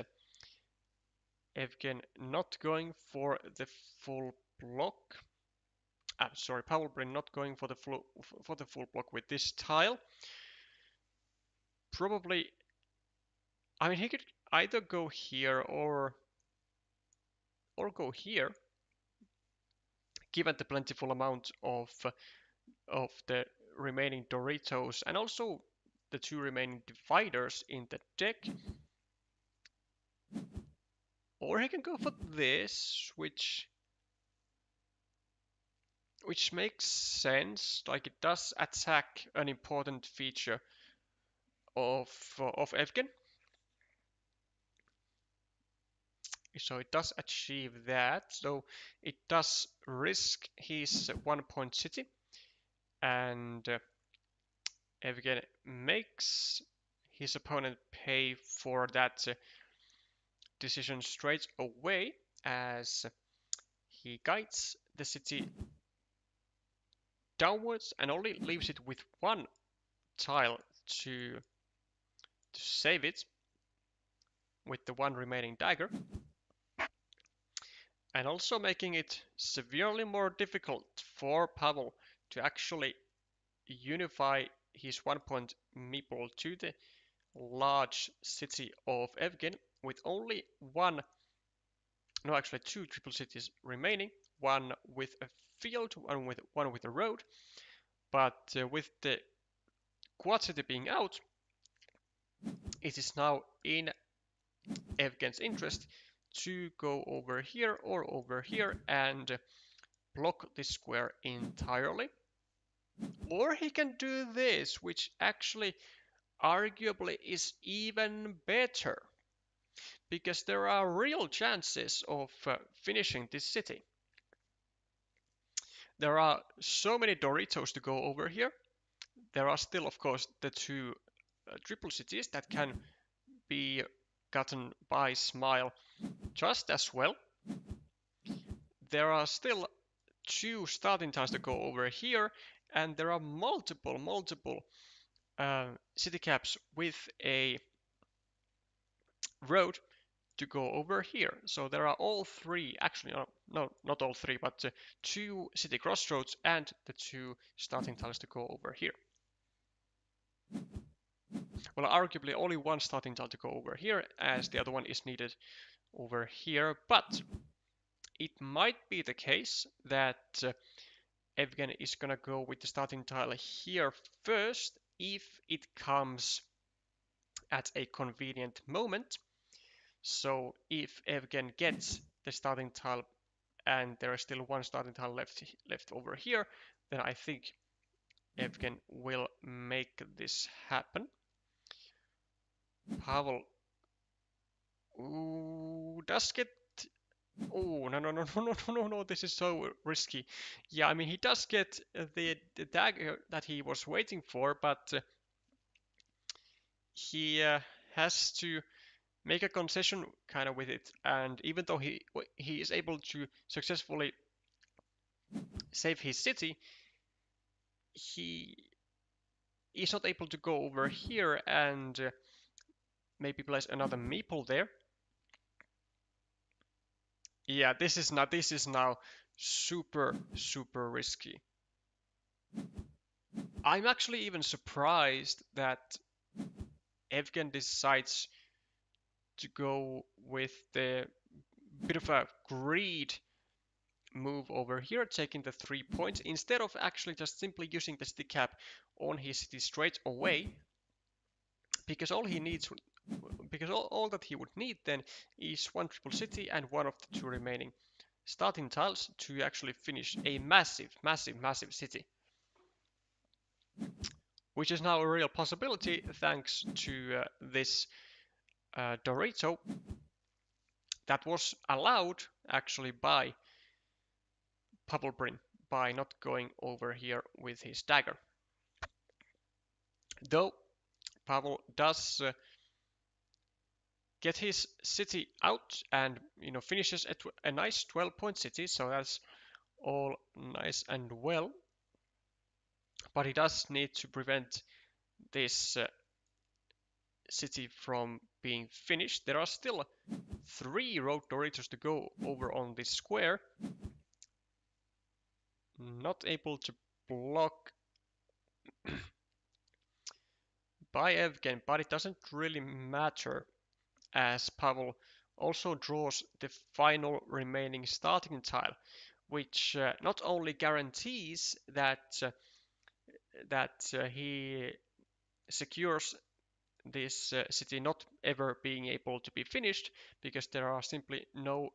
Evgen not going for the full block. Sorry, Pavel Brin not going for the full block with this tile. Probably, I mean, he could either go here or go here, given the plentiful amount of the remaining Doritos and also the 2 remaining dividers in the deck. Or he can go for this, which makes sense. Like, it does attack an important feature of Evgen. So it does achieve that. So it does risk his 1-point city, and Evgen makes his opponent pay for that decision straight away, as he guides the city downwards and only leaves it with one tile to save it with the one remaining dagger, and also making it severely more difficult for Pavel to actually unify his 1-point meeple to the large city of Evgen with only two triple cities remaining, one with a field, one with a road, but with the quad city being out, it is now in Evgen's interest to go over here or over here and block this square entirely. Or he can do this, which actually arguably is even better, because there are real chances of finishing this city. There are so many Doritos to go over here. There are still, of course, the two triple cities that can be gotten by Smile just as well. There are still two starting tiles to go over here, and there are multiple city caps with a road to go over here. So there are all three, actually, no, not all three, but two city crossroads and the two starting tiles to go over here. Well, arguably only one starting tile to go over here, as the other one is needed over here, but it might be the case that Evgen is gonna go with the starting tile here first, if it comes at a convenient moment. So if Evgen gets the starting tile and there is still one starting tile left over here, then I think Evgen will make this happen. Pavel does get... Oh, no, this is so risky. Yeah, I mean, he does get the dagger that he was waiting for, but he has to make a concession kind of with it. And even though he is able to successfully save his city, he is not able to go over here and maybe place another meeple there. Yeah, this is now super risky. I'm actually even surprised that Evgen decides to go with the bit of a greed move over here, taking the 3 points, instead of actually just simply using the stick cap on his city straight away, because all he needs, because all that he would need then is one triple city and one of the two remaining starting tiles to actually finish a massive city, which is now a real possibility thanks to this Dorito that was allowed actually by Pavelbrin by not going over here with his dagger. Though Pavel does get his city out and finishes at a nice 12-point city, so that's all nice and well. But he does need to prevent this city from being finished. There are still 3 road Doritos to go over on this square. Not able to block by Evgen, but it doesn't really matter, as Pavel also draws the final remaining starting tile, which not only guarantees that he secures this city not ever being able to be finished because there are simply no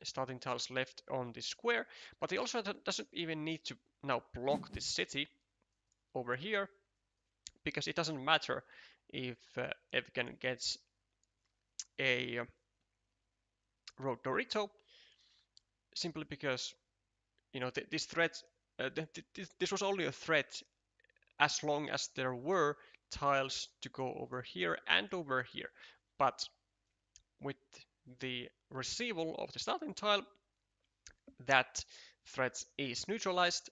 starting tiles left on this square. But he also doesn't even need to now block this city over here because it doesn't matter if Evgen gets a road Dorito, simply because this threat, this was only a threat as long as there were tiles to go over here and over here. But with the retrieval of the starting tile, that threat is neutralized,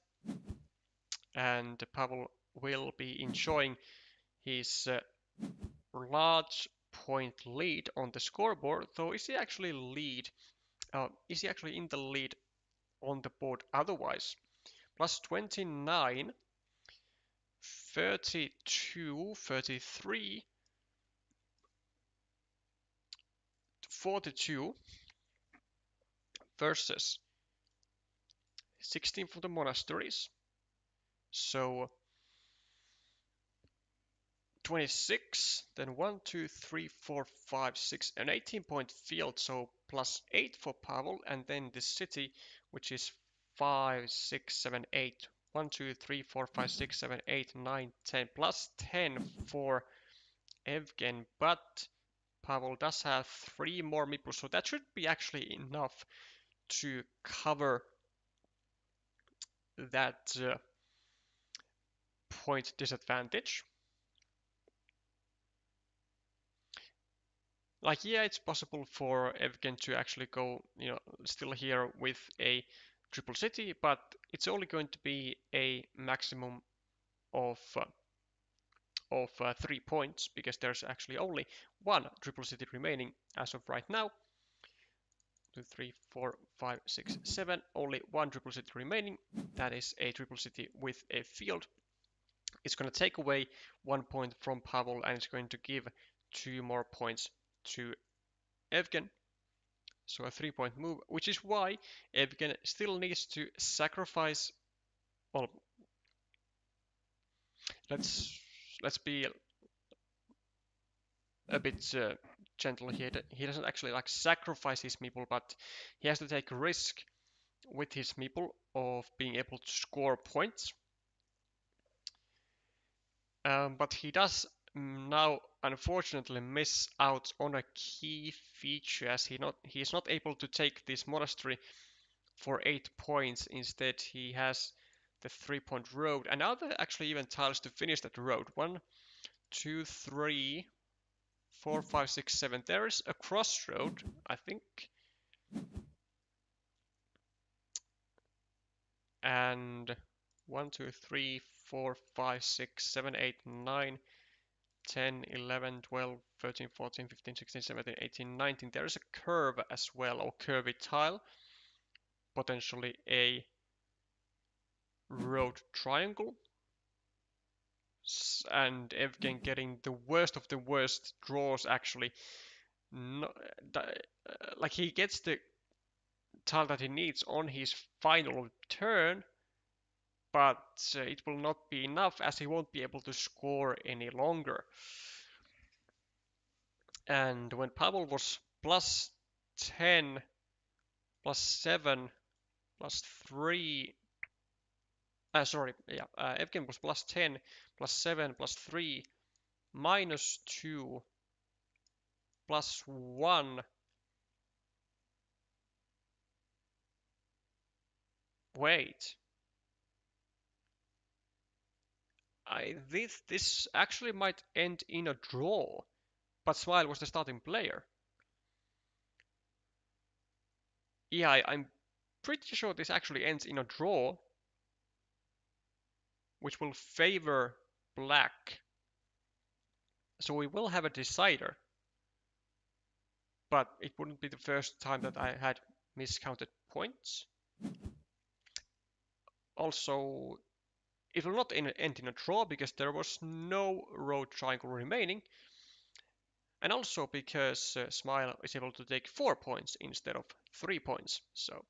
and Pavel will be enjoying his large point lead on the scoreboard. Though is he actually in the lead on the board otherwise? Plus 29, 32, 33, 42 versus 16 for the monasteries. So 26, then 1, 2, 3, 4, 5, 6, an 18-point field, so plus 8 for Pavel, and then the city, which is 5, 6, 7, 8. 1, 2, 3, 4, 5, 6, 7, 8, 9, 10, plus 10 for Evgen, but Pavel does have 3 more meeples, so that should be actually enough to cover that point disadvantage. Like, yeah, it's possible for Evgen to actually go, still here with a triple city, but it's only going to be a maximum of 3 points, because there's actually only one triple city remaining as of right now. 2, 3, 4, 5, 6, 7. Only one triple city remaining. That is a triple city with a field. It's going to take away 1 point from Pavel, and it's going to give 2 more points to Evgen. So a 3-point move, which is why Evgen still needs to sacrifice. Well, let's be a bit gentle here. He doesn't actually like sacrifice his meeple, but he has to take a risk with his meeple of being able to score points. But he does now unfortunately miss out on a key feature, as he is not able to take this monastery for 8 points. Instead, he has the 3-point road, and now there are actually even tiles to finish that road. 1, 2, 3, 4, 5, 6, 7. There is a crossroad, I think. And 1, 2, 3, 4, 5, 6, 7, 8, 9, 10, 11, 12, 13, 14, 15, 16, 17, 18, 19. There is a curve as well, or curvy tile. Potentially a road triangle. And Evgen getting the worst of the worst draws, actually. No, like, he gets the tile that he needs on his final turn, but it will not be enough, as he won't be able to score any longer. And when Pavel was plus 10, plus 7, plus 3, Evgen was plus 10, plus 7, plus 3, minus 2, plus 1. Wait. This actually might end in a draw, but Smile was the starting player. Yeah, I'm pretty sure this actually ends in a draw, which will favor black. So we will have a decider, but it wouldn't be the first time that I had miscounted points. Also, it will not end in a draw because there was no road triangle remaining, and also because Smile is able to take 4 points instead of 3 points. So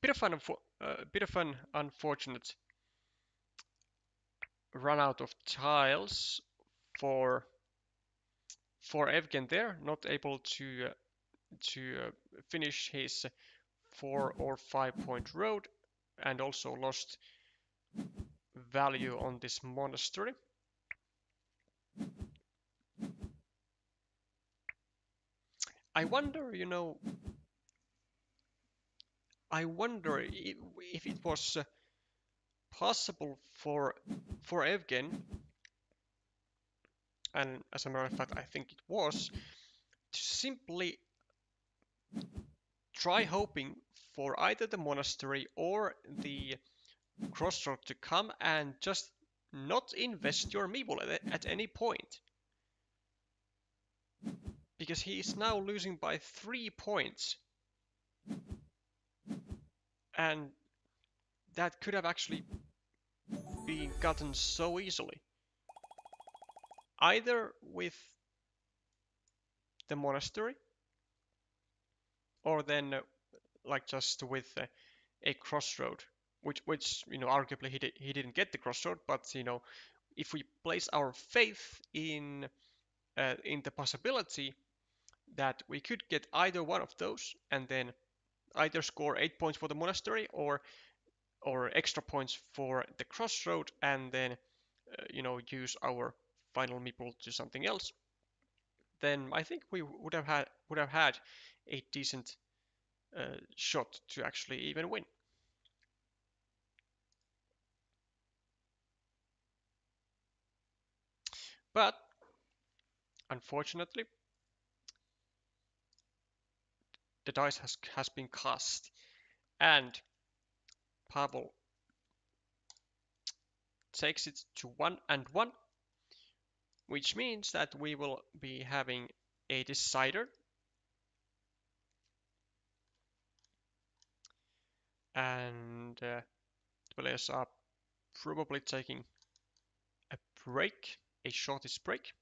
a bit of an unfortunate run out of tiles for Evgen there, not able to finish his 4 or 5 point road, and also lost value on this monastery. I wonder, I wonder if it was possible for Evgen, and as a matter of fact, I think it was, to simply try hoping for either the monastery or the crossroad to come and just not invest your meeple at any point. Because he is now losing by 3 points. And that could have actually been gotten so easily. Either with the monastery, or then like just with a crossroad, which arguably he didn't get the crossroad, but if we place our faith in the possibility that we could get either one of those, and then either score 8 points for the monastery or extra points for the crossroad, and then use our final meeple to something else, then I think we would have had a decent shot to actually even win. But unfortunately, the dice has been cast, and Pavel takes it to 1-1, which means that we will be having a decider. And the players are probably taking a break, a shortest break.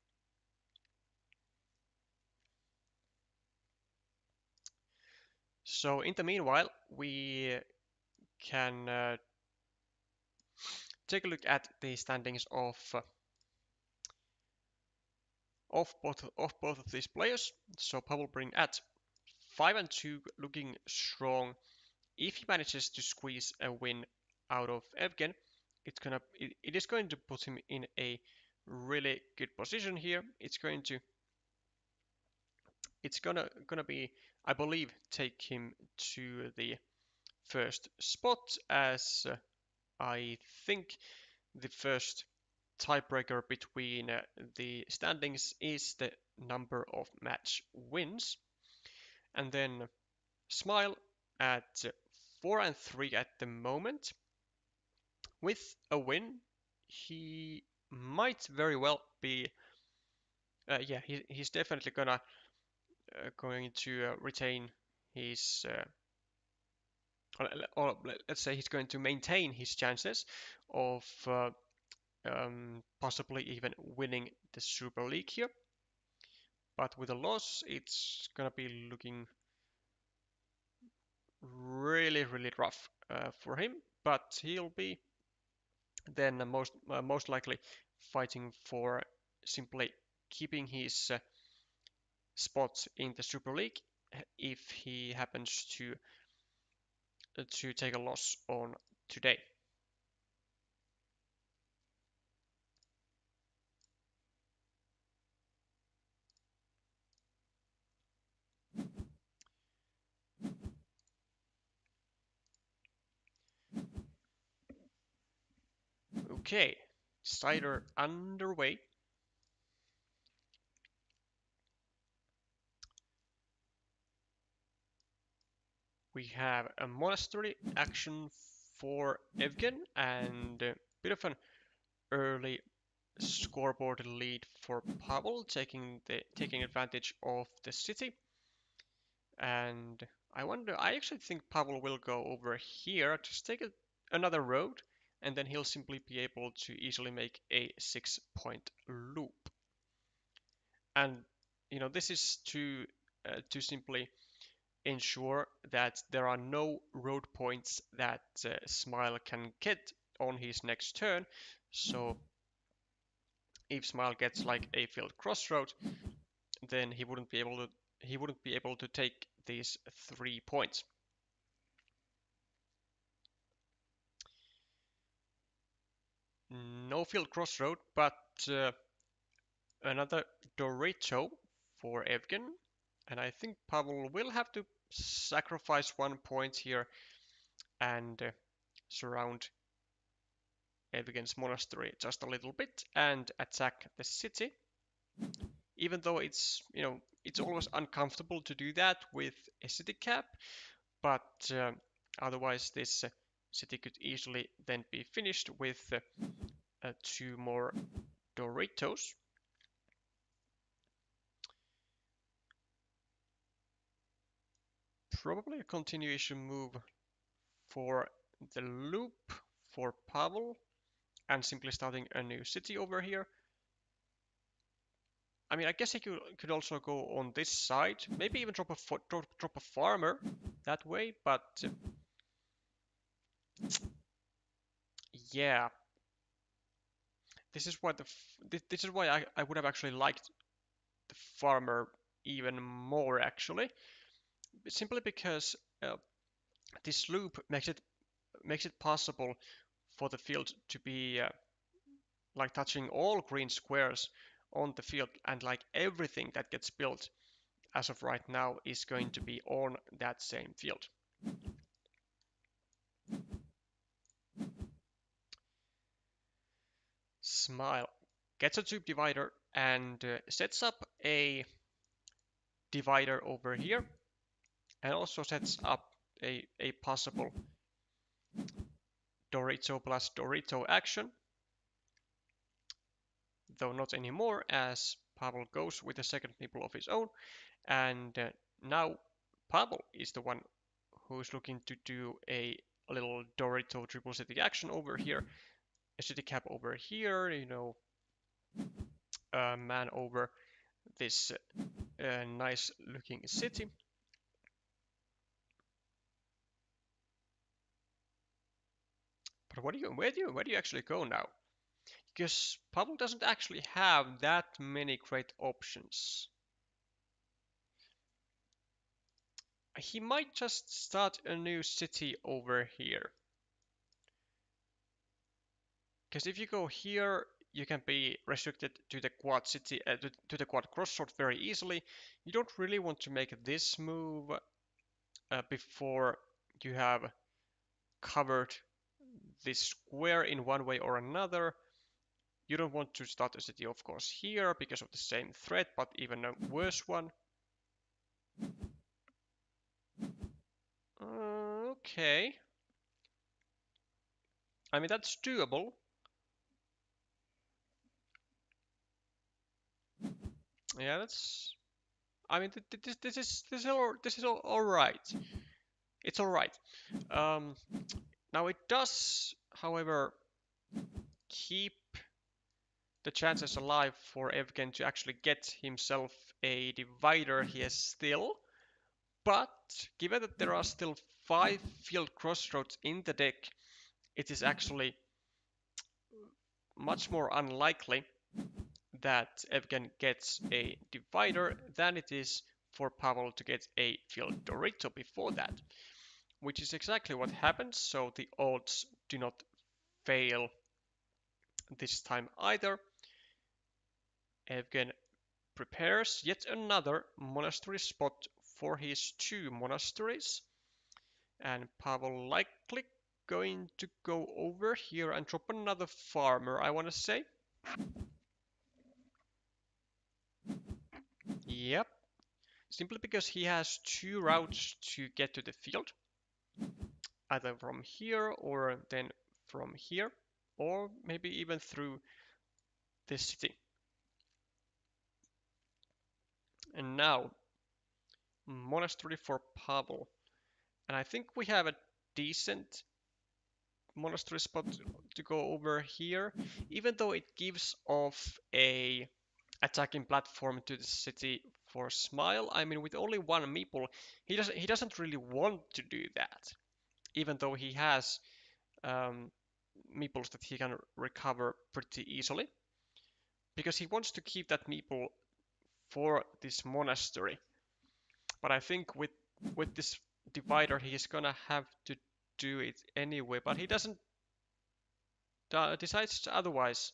So in the meanwhile, we can take a look at the standings of both of these players. So Pavel Brin at 5-2, looking strong. If he manages to squeeze a win out of Evgen, it is going to put him in a really good position here. It's gonna be, I believe, take him to the first spot, as I think the first tiebreaker between the standings is the number of match wins. And then Smile at 4-3 at the moment. With a win, he might very well be. He's definitely going to retain his. Or let's say he's going to maintain his chances of possibly even winning the Super League here. But with a loss, it's gonna be looking really, really rough for him. But he'll be then most likely fighting for simply keeping his spot in the Super League if he happens to take a loss on today. Okay, decider underway. We have a monastery action for Evgen, and a bit of an early scoreboard lead for Pavel, taking advantage of the city. And I actually think Pavel will go over here, just take another road, and then he'll simply be able to easily make a 6-point loop. And this is to simply ensure that there are no road points that Smile can get on his next turn. So if Smile gets like a field crossroad, then he wouldn't be able to take these 3 points. No field crossroad, but another Dorito for Evgen. And I think Pavel will have to sacrifice 1 point here and surround Evgen's monastery just a little bit and attack the city. Even though it's, it's always uncomfortable to do that with a city cap, but otherwise this city could easily then be finished with 2 more Doritos. Probably a continuation move for the loop for Pavel and simply starting a new city over here. I mean, I guess he could also go on this side, maybe even drop a farmer that way, but yeah, this is why this is why I would have actually liked the farmer even more actually, simply because this loop makes it possible for the field to be like touching all green squares on the field, and like everything that gets built as of right now is going to be on that same field. Smile gets a tube divider and sets up a divider over here, and also sets up a possible Dorito plus Dorito action, though not anymore, as Pavel goes with a second meeple of his own, and now Pavel is the one who's looking to do a little Dorito triple city action over here, a city cap over here, man over this nice looking city. But where do you actually go now? Because Pavel doesn't actually have that many great options. He might just start a new city over here. Because if you go here, you can be restricted to the quad city, to the quad crossroad very easily. You don't really want to make this move before you have covered this square in one way or another. You don't want to start a city, of course, here because of the same threat, but even a worse one. Okay. I mean, that's doable. Yeah, that's. I mean, this is all right. It's all right. Now it does, however, keep the chances alive for Evgen to actually get himself a divider here still. But given that there are still 5 field crossroads in the deck, it is actually much more unlikely that Evgen gets a divider than it is for Pavel to get a field Dorito before that, which is exactly what happens, so the odds do not fail this time either. Evgen prepares yet another monastery spot for his 2 monasteries, and Pavel likely going to go over here and drop another farmer, I want to say. Yep. Simply because he has 2 routes to get to the field. Either from here or then from here. Or maybe even through this city. And now, monastery for Pavel. And I think we have a decent monastery spot to go over here, even though it gives off a attacking platform to the city for Smile. I mean, with only 1 meeple, he doesn't really want to do that, even though he has meeples that he can recover pretty easily, because he wants to keep that meeple for this monastery. But I think with this divider, he's gonna have to do it anyway. But he doesn't decides otherwise.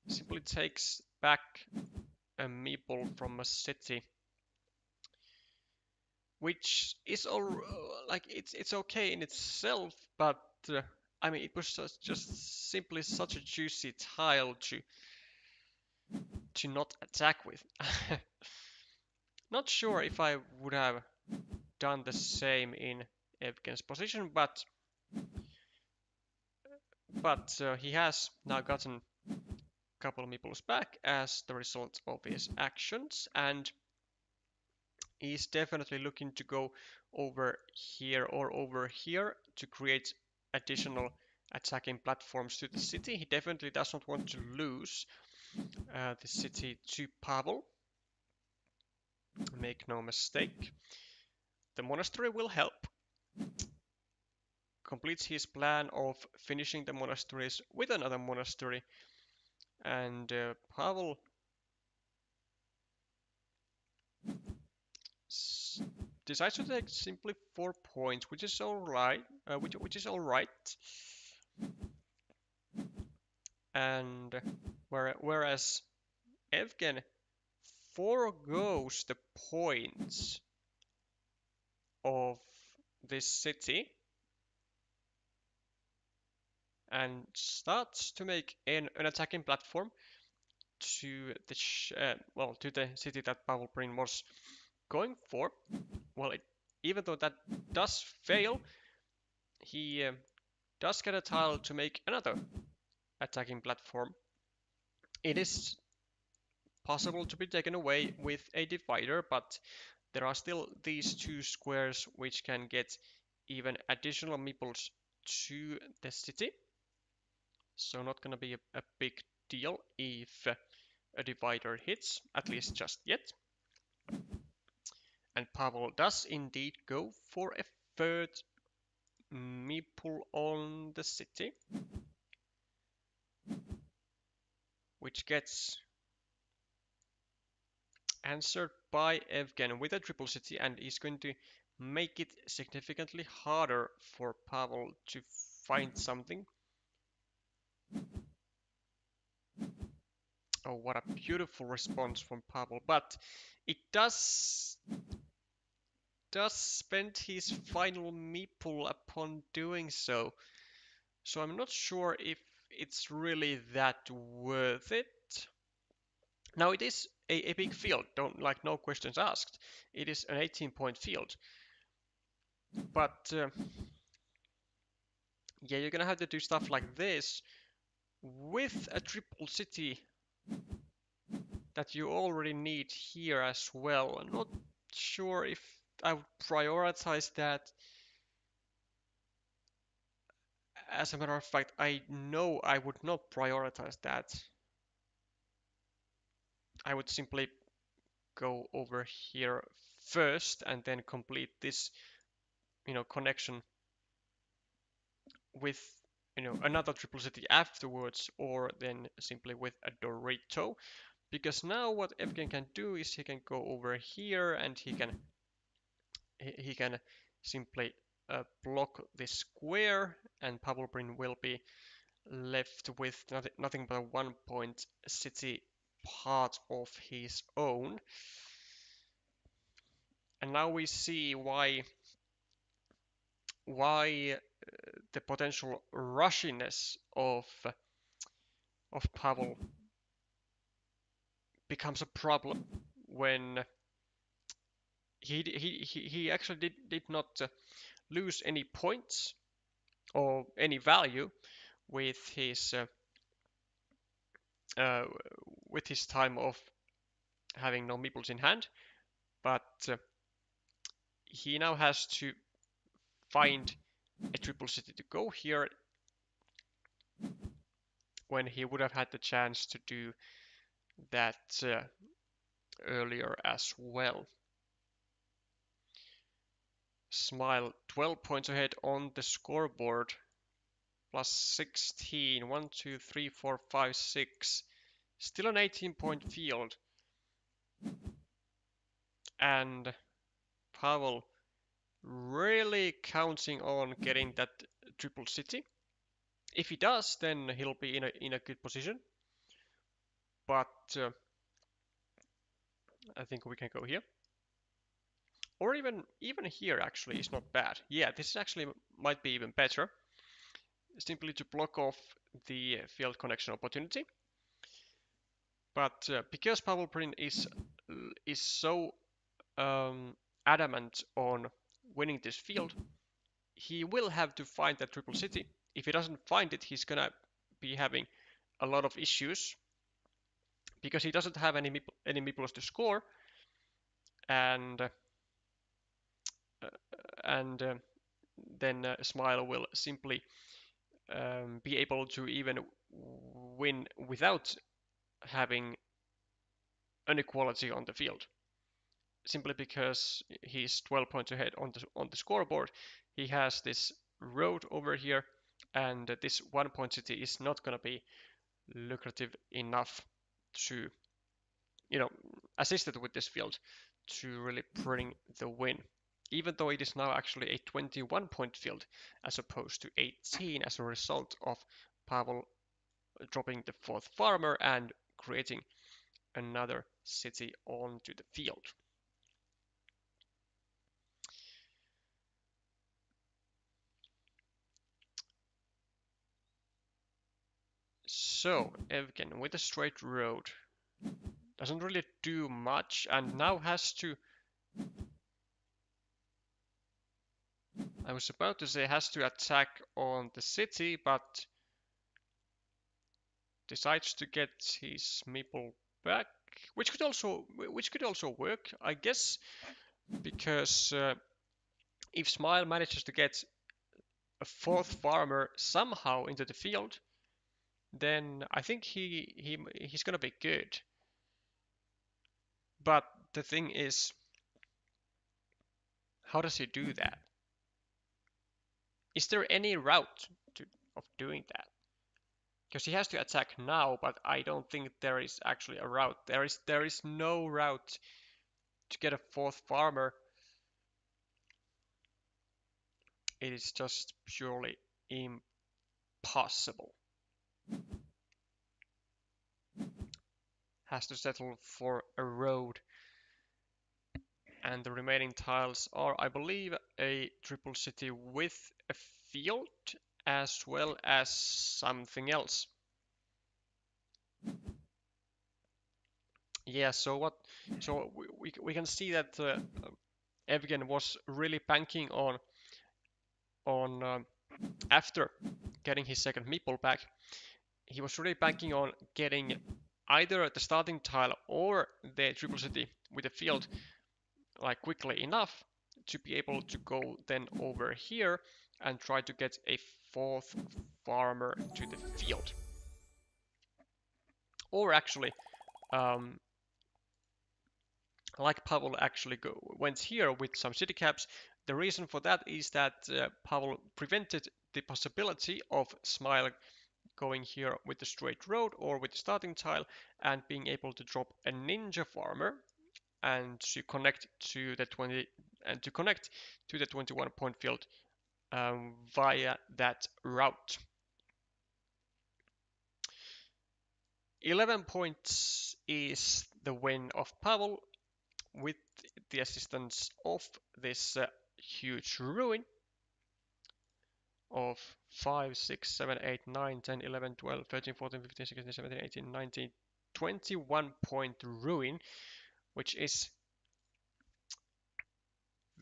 Simply takes back a meeple from a city, which is all like it's okay in itself, but I mean it was just simply such a juicy tile to not attack with. Not sure if I would have done the same in Evgen's position, but he has now gotten a couple of meeples back as the result of his actions, and he's definitely looking to go over here or over here to create additional attacking platforms to the city. He definitely does not want to lose the city to Pavel. Make no mistake. The monastery will help. Completes his plan of finishing the monasteries with another monastery, and Pavel decides to take simply 4 points, which is all right. Which is all right. And whereas Evgen foregoes the points of this city and starts to make an attacking platform to the to the city that Pavel Prin was going for. Well, even though that does fail, he does get a tile to make another attacking platform. It is possible to be taken away with a divider, but there are still these 2 squares which can get even additional meeples to the city. So not gonna be a big deal if a divider hits, at least just yet. And Pavel does indeed go for a 3rd meeple on the city, which gets answered by Evgen with a triple city, and is going to make it significantly harder for Pavel to find something. Oh, what a beautiful response from Pavel, but it does spend his final meeple upon doing so. So I'm not sure if it's really that worth it. Now it is a big field, no questions asked. It is an 18-point field. But yeah, you're gonna have to do stuff like this with a triple city that you already need here as well. I'm not sure if I would prioritize that. As a matter of fact, I know I would not prioritize that. I would simply go over here first and then complete this, connection with, another triple city afterwards, or then simply with a Dorito. Because now what Evgen can do is he can go over here and he can simply block this square, and Pavel Prin will be left with nothing but a 1-point city part of his own. And now we see why the potential rushiness of Pavel becomes a problem when he actually did not lose any points or any value with his time of having no meeples in hand, but he now has to find a triple city to go here when he would have had the chance to do that earlier as well. Smile 12 points ahead on the scoreboard. Plus 16. 1, 2, 3, 4, 5, 6, Still an 18-point field. And Pavel really counting on getting that triple city. If he does, then he'll be in a good position. But I think we can go here. Or even here actually is not bad. Yeah, this actually might be even better. Simply to block off the field connection opportunity. But because Pavel Prin is so adamant on winning this field, he will have to find that triple city. If he doesn't find it, he's gonna be having a lot of issues because he doesn't have any meeples to score, and then Smile will simply be able to even win without having inequality on the field. Simply because he's 12 points ahead on the scoreboard, he has this road over here, and this 1-point city is not going to be lucrative enough to, assisted with this field to really bring the win. Even though it is now actually a 21-point field as opposed to 18 as a result of Pavel dropping the 4th farmer and creating another city onto the field. So Evgen with a straight road doesn't really do much, and now has to, I was about to say has to attack on the city, but decides to get his meeple back, which could also work, I guess, because if Smile manages to get a 4th farmer somehow into the field, then I think he's gonna be good. But the thing is, how does he do that? Is there any route of doing that? Because he has to attack now, but I don't think there is actually a route. There is no route to get a 4th farmer. It is just purely impossible. Has to settle for a road. And the remaining tiles are, I believe, a triple city with a field as well as something else. Yeah, so we can see that Evgen was really banking on after getting his second meeple back. He was really banking on getting either the starting tile or the triple city with the field like quickly enough to be able to go then over here and try to get a 4th farmer to the field. Or actually, like Pavel actually went here with some city caps. The reason for that is that Pavel prevented the possibility of Smile going here with the straight road or with the starting tile and being able to drop a ninja farmer and to connect to the 21-point field via that route. 11 points is the win of Pavel with the assistance of this huge ruin of 5, 6, 7, 8, 9, 10, 11, 12, 13, 14, 15, 16, 17, 18, 19, 21-point ruin, which is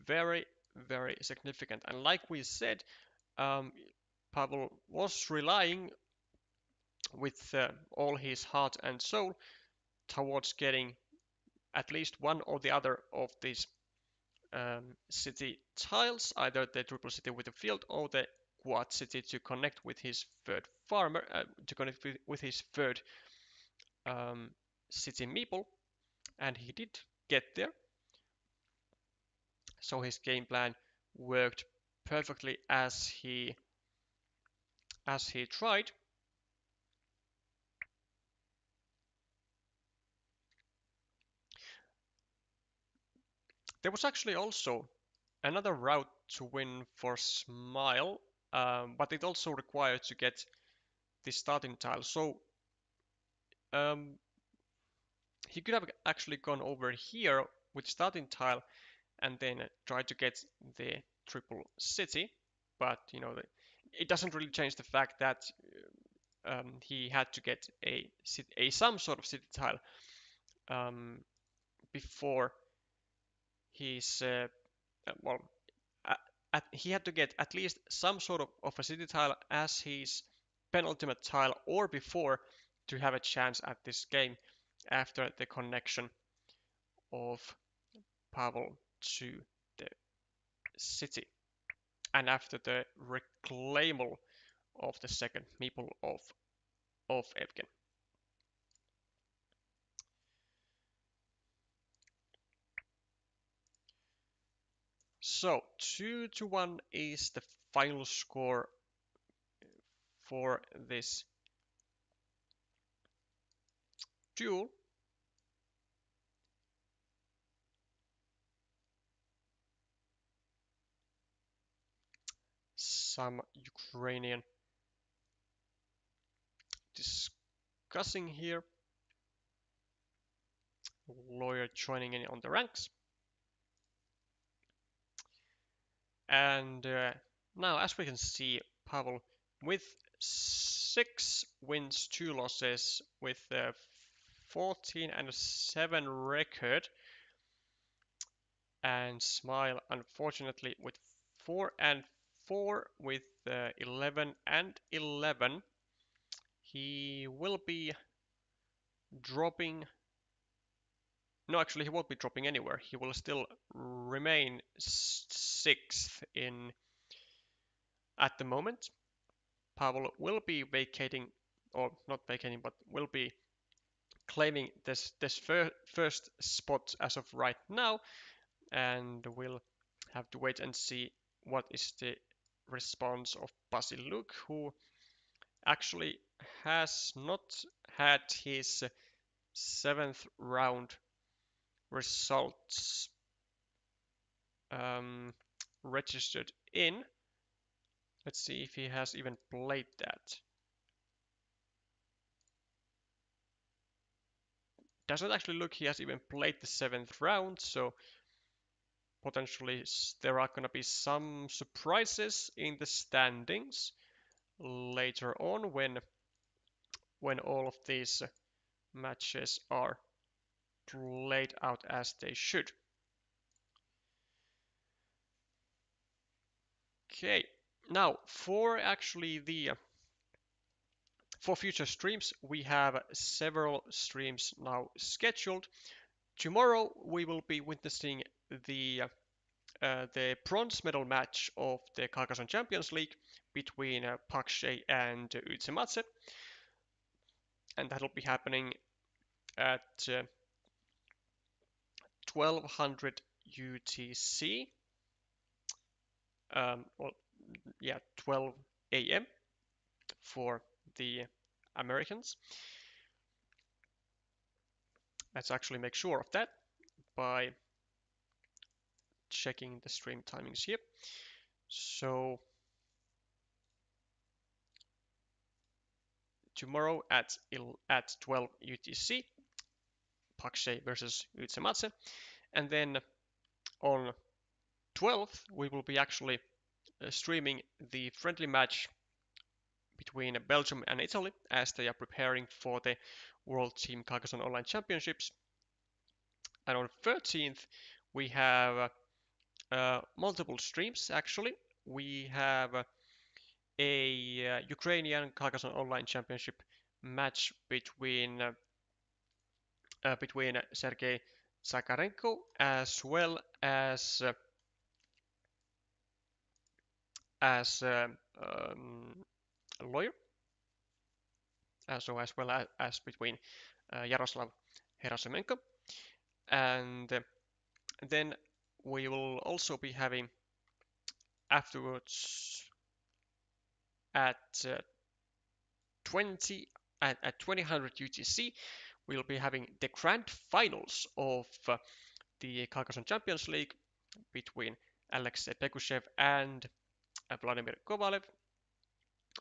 very, very significant. And like we said, Pavel was relying with all his heart and soul towards getting at least one or the other of these city tiles, either the triple city with the field or the quad city to connect with his third farmer, to connect with his third city meeple, and he did get there. So his game plan worked perfectly as he tried. There was actually also another route to win for Smile, but it also required to get the starting tile. So um, he could have actually gone over here with starting tile and then try to get the triple city, but it doesn't really change the fact that he had to get a some sort of city tile um, before his well he had to get at least some sort of a city tile as his penultimate tile or before to have a chance at this game after the connection of Pavel to the city and after the reclaimal of the second meeple of Evgen. So 2-1 is the final score for this duel. Some Ukrainian discussing here. Lawyer joining in on the ranks. And now, as we can see, Pavel with 6 wins, 2 losses, with 14-7 record, and Smile, unfortunately, with 4-4 with 11-11. He will be dropping. No, actually, he won't be dropping anywhere. He will still remain 6th in at the moment. Pavel will be vacating, or not vacating, but will be claiming this first spot as of right now, and we'll have to wait and see what is the response of Basiluk, who actually has not had his 7th round results registered in. Let's see if he has even played that. Doesn't actually look he has even played the 7th round, so potentially there are going to be some surprises in the standings later on when all of these matches are played out as they should. Okay, now for future streams, we have several streams now scheduled. Tomorrow we will be witnessing the bronze medal match of the Carcassonne Champions League between Pakshay and Utsematse, and that'll be happening at 1200 UTC. Well, yeah, 12 a.m. for the Americans. Let's actually make sure of that by checking the stream timings here. So tomorrow at 12 UTC, Pakshay versus Utsematse, and then on 12th we will be actually streaming the friendly match between Belgium and Italy as they are preparing for the World Team Carcassonne Online Championships. And on 13th we have multiple streams actually. We have a Ukrainian Carcassonne Online Championship match between Sergei Zakharenko as well as a lawyer, so as well as between Yaroslav Herasimenko, and then we will also be having afterwards at 2000 UTC, we'll be having the grand finals of the Carcassonne Champions League between Alexei Pekushev and Vladimir Kovalev.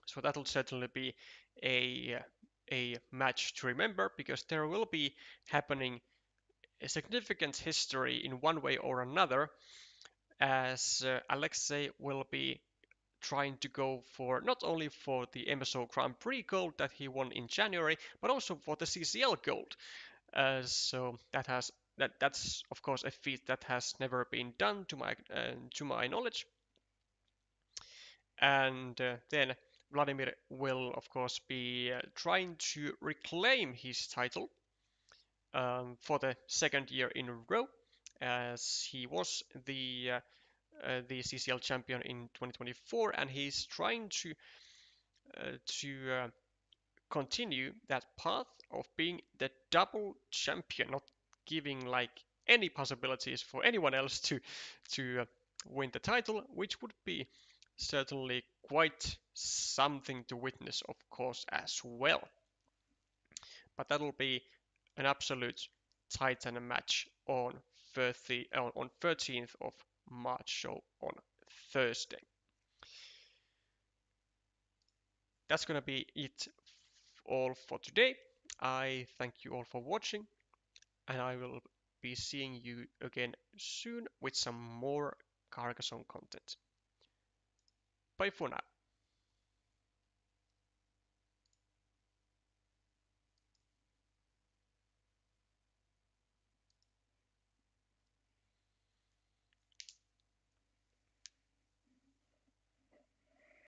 So that'll certainly be a match to remember, because there will be happening a significant history in one way or another, as Alexei will be trying to go for not only for the MSO Grand Prix gold that he won in January, but also for the CCL gold. So that's of course a feat that has never been done to my knowledge. And then Vladimir will of course be trying to reclaim his title for the second year in a row, as he was the CCL champion in 2024, and he's trying to continue that path of being the double champion, not giving like any possibilities for anyone else to win the title, which would be certainly quite something to witness, of course, as well. But that'll be an absolute titan match on 13th of March, so on Thursday. That's gonna be it all for today. I thank you all for watching, and I will be seeing you again soon with some more Carcassonne content. Bye for now.